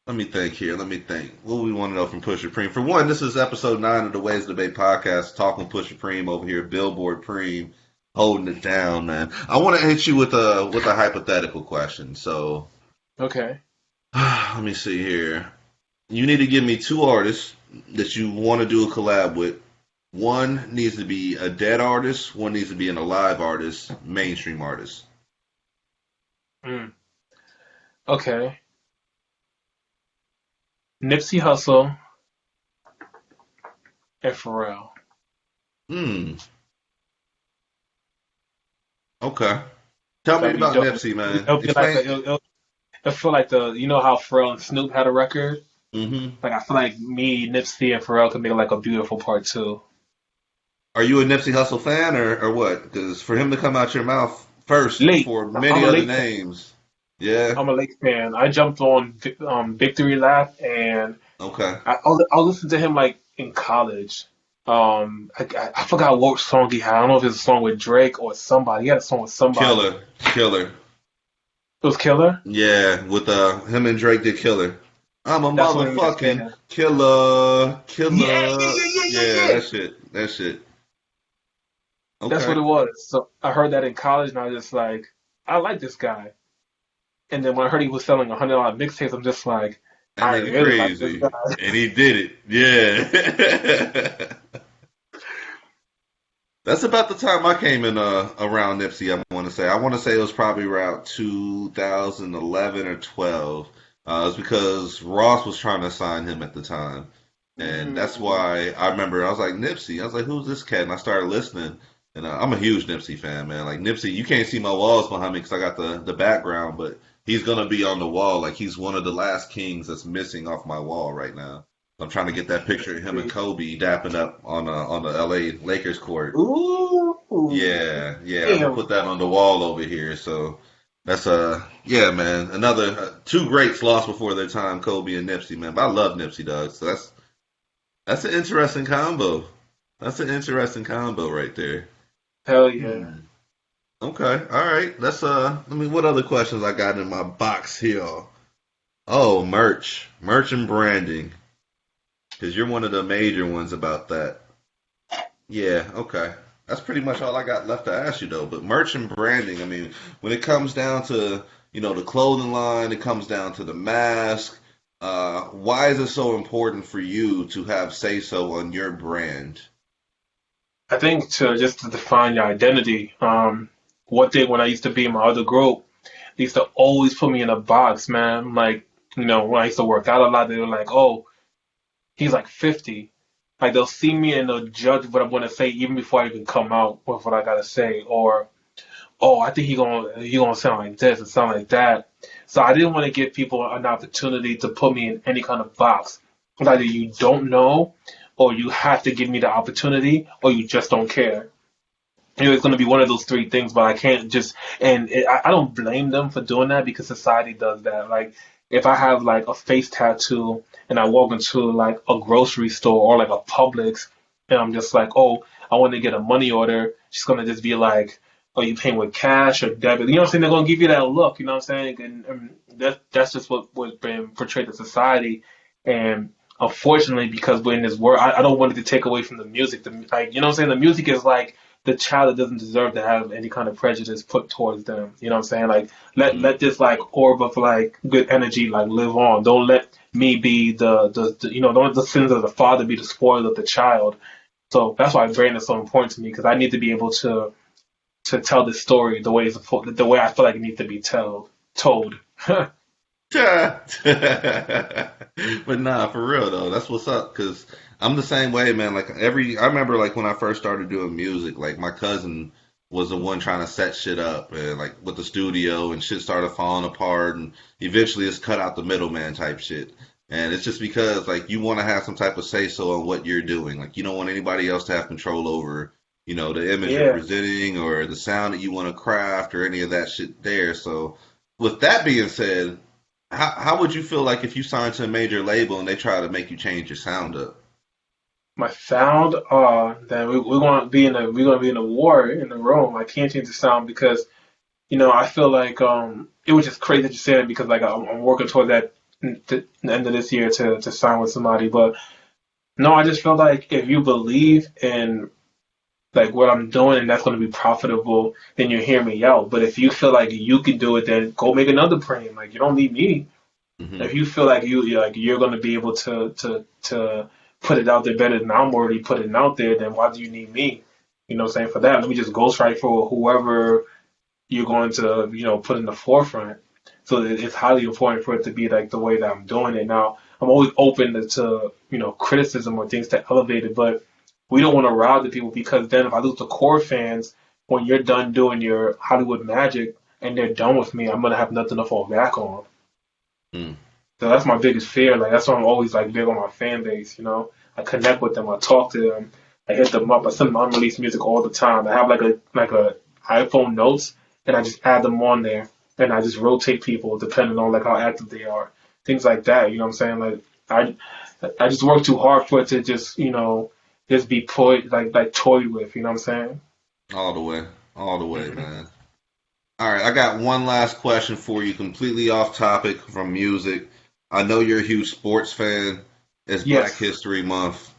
Let me think here. Let me think. What do we want to know from Pusha Preme? For one, this is episode 9 of the Ways to Debate podcast. Talking Pusha Preme over here, Billboard Preme, holding it down, man. I want to hit you with a hypothetical question. So, Okay. let me see here. You need to give me 2 artists that you want to do a collab with. One needs to be a dead artist. One needs to be an alive artist, mainstream artist. Okay. Nipsey Hussle and Pharrell. Okay. Tell me That'd be about dope. Nipsey, man. It'll be like it'll feel like you know how Pharrell and Snoop had a record? Mm-hmm. Like I feel like me, Nipsey, and Pharrell could make like a beautiful part 2. Are you a Nipsey Hussle fan or what? Because for him to come out your mouth first Late. before I'm many a other late fan. names. Yeah. I'm a Lake fan. I jumped on Victory Lap and Okay. I'll listen to him like in college. I forgot what song he had. I don't know if it's a song with Drake or somebody. He had a song with somebody. Killer. It was Killer. Yeah, with him and Drake did Killer. I'm a That's what it is, motherfucking yeah. killer. Yeah. That shit. Okay. That's what it was. So I heard that in college, and I was just like, I like this guy. And then when I heard he was selling $100 mixtapes, I'm just like, I That nigga really like crazy. this guy. And he did it. Yeah. That's about the time I came in around Nipsey, I want to say. I want to say it was probably around 2011 or 12. It's because Ross was trying to sign him at the time. And that's why I remember I was like, Nipsey. I was like, who's this cat? And I started listening. And I'm a huge Nipsey fan, man. Like, Nipsey, you can't see my walls behind me because I got the background, but he's going to be on the wall. Like, he's one of the last kings that's missing off my wall right now. I'm trying to get that picture of him and Kobe dapping up on the LA Lakers court. Ooh. Yeah. I'm gonna put that on the wall over here. So that's yeah, man. Another 2 greats lost before their time, Kobe and Nipsey, man. But I love Nipsey, dog. So that's an interesting combo. That's an interesting combo right there. Hell yeah. Okay, all right. Let's what other questions I got in my box here? Oh, merch and branding. Because you're one of the major ones about that. Yeah, okay. That's pretty much all I got left to ask you, though. But merch and branding, I mean, when it comes down to, the clothing line, it comes down to the mask. Why is it so important for you to have say-so on your brand? I think to define your identity. One thing when I used to be in my other group, they used to always put me in a box, man. Like, when I used to work out a lot, they were like, oh, he's like 50. Like they'll see me and they'll judge what I'm gonna say even before I even come out with what I gotta say. Or, oh, I think he gonna sound like this and sound like that. So I didn't want to give people an opportunity to put me in any kind of box. Either you don't know, or you have to give me the opportunity, or you just don't care. It's going to be one of those 3 things, but I can't just, I don't blame them for doing that because society does that. Like, if I have like a face tattoo and I walk into like a grocery store or like a Publix and I'm just like, oh, I want to get a money order, she's going to just be like, oh, you paying with cash or debit? You know what I'm saying? They're going to give you that look, you know what I'm saying? And that's just what's been portrayed to society. And unfortunately, because we're in this world, I don't want it to take away from the music. You know what I'm saying? The music is like the child that doesn't deserve to have any kind of prejudice put towards them. You know what I'm saying? Like let this like orb of like good energy like live on. Don't let me be the don't let the sins of the father be the spoil of the child. So that's why brand is so important to me because I need to be able to tell this story the way I feel like it needs to be told. But nah, for real though, that's what's up. Cause I'm the same way, man. Like I remember like when I first started doing music, like my cousin was the one trying to set shit up and like with the studio and shit started falling apart and eventually it's cut out the middleman type shit. And it's just because like you want to have some type of say so on what you're doing. Like you don't want anybody else to have control over, the image you're presenting or the sound that you want to craft or any of that shit there. So with that being said, How would you feel like if you signed to a major label and they try to make you change your sound up? My sound, that we're gonna be in a war in the room. I can't change the sound because I feel like it was just crazy that you said it because like I'm working towards that the end of this year to sign with somebody. But no, I just feel like if you believe in like what I'm doing and that's going to be profitable, then you hear me out. But if you feel like you can do it, then go make another Preme. Like you don't need me. Hmm. If you feel like you're going to be able to put it out there better than I'm already putting it out there, then why do you need me? You know what I'm saying? For that, let me just ghostwrite for whoever you're going to put in the forefront. So it's highly important for it to be like the way that I'm doing it. Now I'm always open to criticism or things to elevate it, but we don't want to rob the people because then if I lose the core fans when you're done doing your Hollywood magic and they're done with me, I'm gonna have nothing to fall back on. Mm. So that's my biggest fear. Like that's why I'm always like big on my fan base. I connect with them. I talk to them. I hit them up. I send them unreleased music all the time. I have like a iPhone notes, and I just add them on there, and I just rotate people depending on like how active they are, things like that. You know what I'm saying? Like I just work too hard for it to just be toyed with. You know what I'm saying? All the way, Hmm. man. All right, I got one last question for you, completely off topic from music. I know you're a huge sports fan. It's Black Yes. History Month.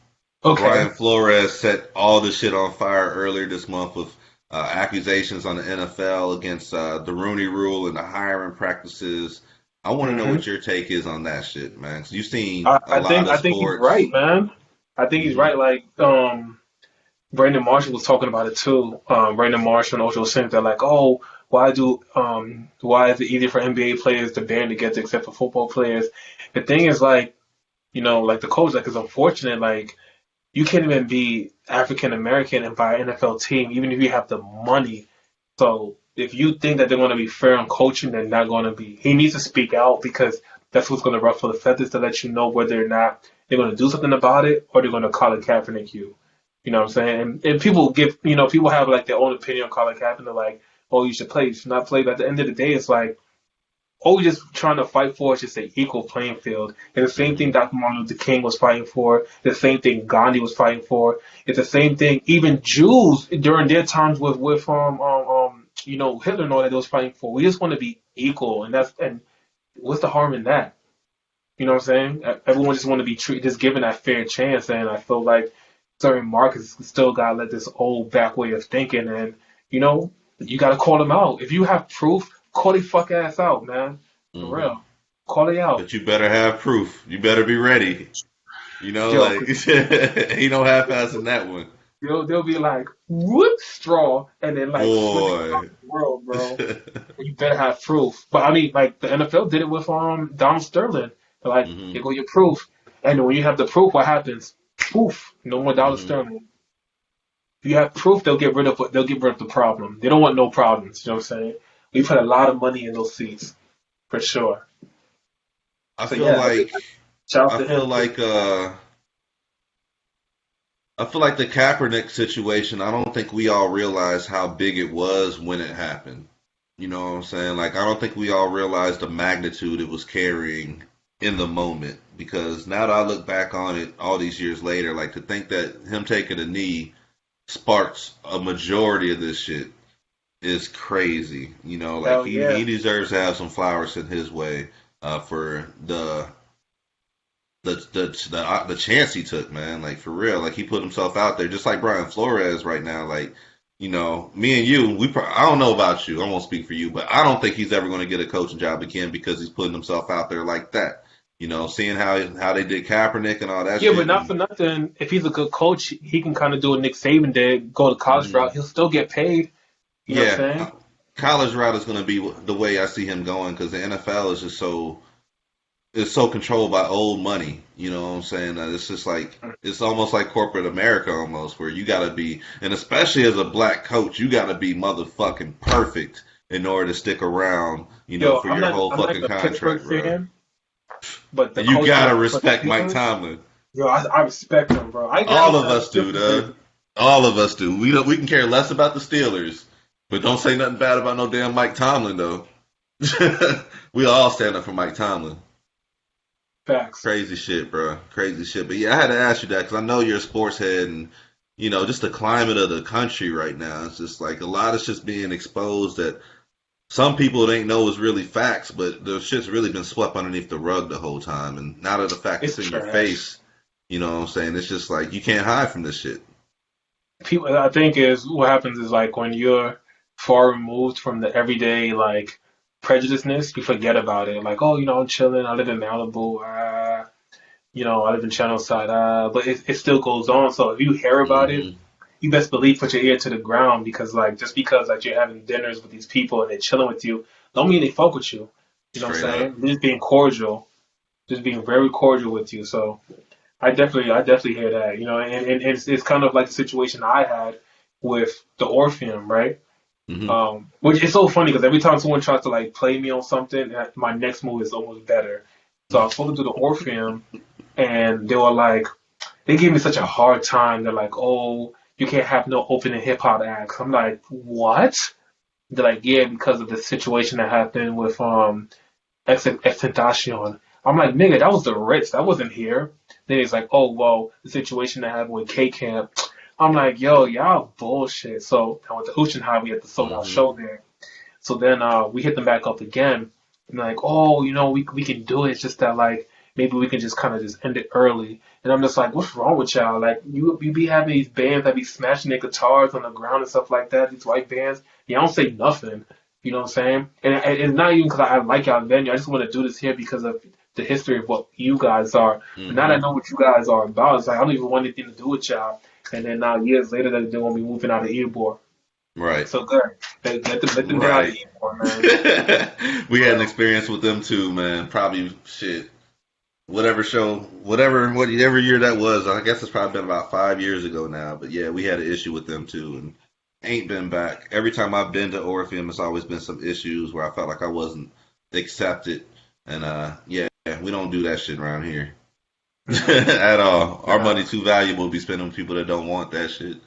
Okay. Brian Flores set all this shit on fire earlier this month with accusations on the NFL against the Rooney Rule and the hiring practices. I want to know Hmm. what your take is on that shit, man. 'Cause you've seen I, a I lot think of I think he's right, sports. man. I think he's Hmm. right. Like Brandon Marshall was talking about it too. Brandon Marshall and Ocho Cinco, they're like, oh, why is it easier for NBA players to band together except for football players? The thing is like, like the coach, like, it's unfortunate. Like, you can't even be African American and buy an NFL team, even if you have the money. So if you think that they're going to be fair on coaching, they're not going to be. He needs to speak out because that's what's going to ruffle the feathers to let you know whether or not they're going to do something about it or they're going to Colin Kaepernick you. You know what I'm saying? And people people have like their own opinion on Colin Kaepernick, like, oh, you should play, you should not play. But at the end of the day, it's like, all we're just trying to fight for is just an equal playing field. And the same thing Hmm. Dr. Martin Luther King was fighting for, the same thing Gandhi was fighting for. It's the same thing even Jews during their times with Hitler and all that they was fighting for. We just want to be equal, and what's the harm in that? You know what I'm saying? Everyone just want to be treated, just given that fair chance. And I feel like certain markets still got like this old back way of thinking, and you know, you got to call them out. If you have proof, call the fuck ass out, man. For Hmm. real, call it out. But you better have proof. You better be ready. Yo, Like ain't no half-assing that one, they'll be like, whoop, straw, and then like swing it boy. across the world, bro. You better have proof. But I mean, like the NFL did it with Donald Sterling. They're like, Hmm. here go your proof. And when you have the proof, what happens? Poof, no more Donald Hmm. Sterling. If you have proof, they'll get rid of the problem. They don't want no problems. You know what I'm saying? We put a lot of money in those seats for sure. I So feel yeah, like shout out I to feel him too. like I feel like the Kaepernick situation, I don't think we all realized how big it was when it happened. You know what I'm saying? Like, I don't think we all realized the magnitude it was carrying in the moment. Because now that I look back on it all these years later, like, to think that him taking a knee sparks a majority of this shit is crazy. Like, Hell he yeah. deserves to have some flowers in his way for the chance he took, man. Like for real, like he put himself out there, just like Brian Flores right now. Like me and you, I don't know about you, I won't speak for you, but I don't think he's ever going to get a coaching job again because he's putting himself out there like that. Seeing how they did Kaepernick and all that Yeah, but shit, not and for nothing. If he's a good coach, he can kind of do what Nick Saban did, go the college mhm, route. He'll still get paid. You know what yeah, I'm saying? college route is going to be the way I see him going because the NFL is just so it's so controlled by old money. You know what I'm saying? It's just like it's almost like corporate America almost, where you gotta be, and especially as a black coach, you gotta be motherfucking perfect in order to stick around. Yo, For your whole I'm not fucking even a Pittsburgh contract, bro. fan, but the And you coach gotta for the respect Mike Steelers, Tomlin. yo, I respect him, bro. I get All him of us do, different duh. reasons. All of us do. We can care less about the Steelers, but don't say nothing bad about no damn Mike Tomlin though. We all stand up for Mike Tomlin. Facts. Crazy shit, bro. Crazy shit. But yeah, I had to ask you that because I know you're a sports head, and just the climate of the country right now. It's just like a lot is just being exposed that some people ain't know is really facts, but the shit's really been swept underneath the rug the whole time. And now that the fact is in your face, you know what I'm saying? It's just like you can't hide from this shit. People, I think is what happens is like when you're far removed from the everyday like prejudiceness, you forget about it. Like, oh, I'm chilling. I live in Malibu. I live in Channelside. But it still goes on. So if you hear about it, you best believe put your ear to the ground because like just because like you're having dinners with these people and they're chilling with you, don't mean they fuck with you. You know what I'm saying? They're just being cordial, just being very cordial with you. So I definitely hear that. And it's kind of like the situation I had with the Orpheum, right? Which is so funny because every time someone tries to like play me on something, my next move is almost better. So I was supposed to do the Orpheum, and they gave me such a hard time. They're like, oh, you can't have no opening hip hop acts. I'm like, what? They're like, yeah, because of the situation that happened with Extentacion. I'm like, nigga, that was the Ritz. That wasn't here. Then he's like, oh, well, the situation that happened with K-Camp. I'm like, yo, y'all bullshit. So I went to Uchenheim. We had the sold out show there. So then we hit them back up again. And they're like, oh, we can do it. It's just that, like, maybe we can just kind of just end it early. And I'm just like, what's wrong with y'all? Like, you be having these bands that be smashing their guitars on the ground and stuff like that, these white bands. Y'all don't say nothing. You know what I'm saying? And it's not even because I like y'all venue. I just want to do this here because of the history of what you guys are. But now that I know what you guys are about, it's like, I don't even want anything to do with y'all. And then now years later, they're going to be moving out of Ybor. Right. So good. Let them get out of Ybor, man. We had an experience with them too, man. Probably shit. Whatever year that was. I guess it's probably been about 5 years ago now. But yeah, we had an issue with them too, and ain't been back. Every time I've been to Orpheum, it's always been some issues where I felt like I wasn't accepted. And yeah, we don't do that shit around here at all. Our money too valuable to be spending on people that don't want that shit.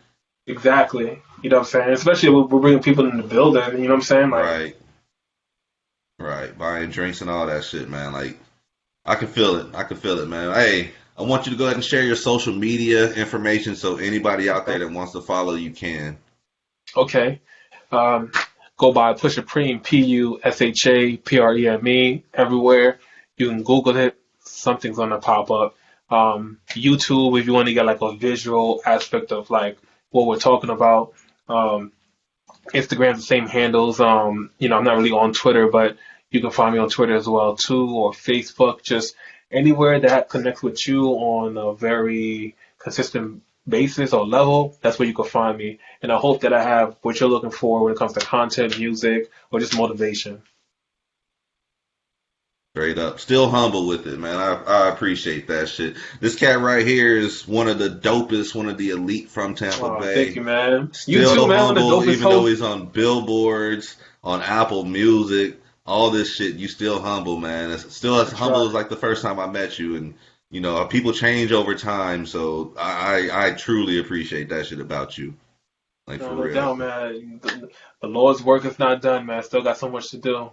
Exactly. You know what I'm saying? Especially when we're bringing people in the building. You know what I'm saying? Like, Right. Buying drinks and all that shit, man. Like, I can feel it, man. Hey, I want you to go ahead and share your social media information so anybody out there that wants to follow you can. Okay. Go by Pusha Preme, PUSHAPREME everywhere. You can Google it. Something's gonna pop up. YouTube, if you want to get like a visual aspect of like what we're talking about. Instagram, the same handles. I'm not really on Twitter, but you can find me on Twitter as well too, or Facebook. Just anywhere that connects with you on a very consistent basis or level, that's where you can find me. And I hope that I have what you're looking for when it comes to content, music, or just motivation. Straight up. Still humble with it, man. I appreciate that shit. This cat right here is one of the dopest, one of the elite from Tampa Bay. Thank you, man. Still you too, man, humble, even though he's on billboards, on Apple Music, all this shit, you still humble, man. It's still as humble as like the first time I met you. And, people change over time, so I truly appreciate that shit about you. Like, for real. No doubt, man. The Lord's work is not done, man. Still got so much to do.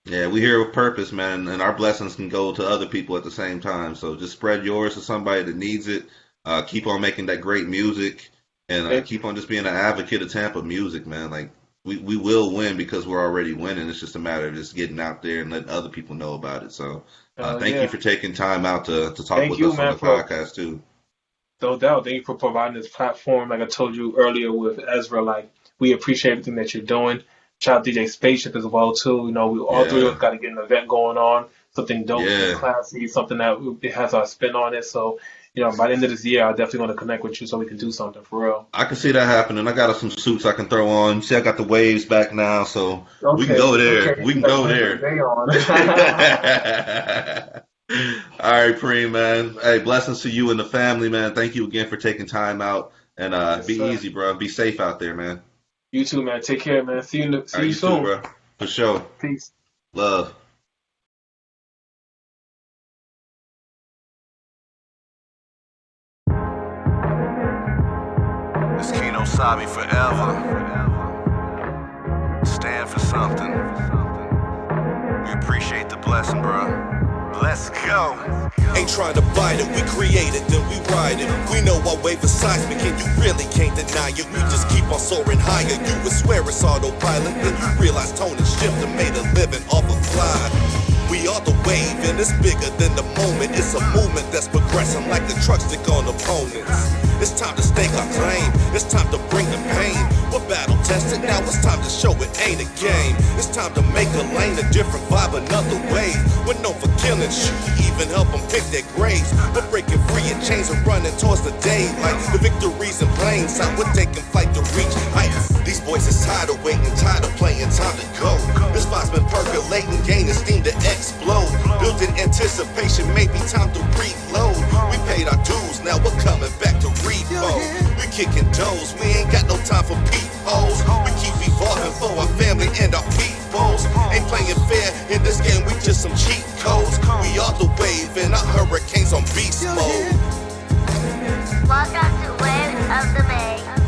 Yeah, we here with purpose, man, and our blessings can go to other people at the same time. So just spread yours to somebody that needs it. Keep on making that great music, and keep on just being an advocate of Tampa music, man. Like, we will win because we're already winning. It's just a matter of just getting out there and letting other people know about it. So thank you for taking time out to talk with us on the podcast, too. No doubt. Thank you for providing this platform. Like I told you earlier with Ezra, like, we appreciate everything that you're doing. Shout out DJ Spaceship as well too. We all three of us got to get an event going on, something dope, classy, something that has our spin on it. So, by the end of this year, I definitely want to connect with you so we can do something for real. I can see that happening. I got some suits I can throw on. See, I got the waves back now, so we can go there. Okay. We can go there. All right, Preme, man. Hey, blessings to you and the family, man. Thank you again for taking time out, and be easy, bro. Be safe out there, man. You too, man. Take care, man. See you soon. Too, bro. For sure. Peace. Love. This Kino Sabi forever. Stand for something. blessing, bro. Let's go. Ain't trying to bite it, we create it, then we ride it. We know our wave is seismic and you really can't deny it. We just keep on soaring higher. You would swear it's autopilot, then you realize tone and shift and made a living off a fly. We are the wave and it's bigger than the moment. It's a movement that's progressing like the truck stick on opponents. It's time to stake our claim, it's time to bring the pain. We're battle tested, now it's time to show it ain't a game. It's time to make a lane, a different vibe, another wave. We're known for killing, shoot, even help them pick their graves. We're breaking free of chains and running towards the day. Like the victories in plain sight, we're taking flight to reach heights. These boys is tired of waiting, tired of playing, time to go. This vibe's been percolating, gaining steam to explode. Built in anticipation, maybe time to reload. We paid our dues, now we're coming back to repo. We kicking doors, we ain't got no time for peepholes. We keep evolving for our family and our peoples. Ain't playing fair in this game, we just some cheat codes. We are the wave and our hurricanes on beast mode. Welcome to Wave of the Bay.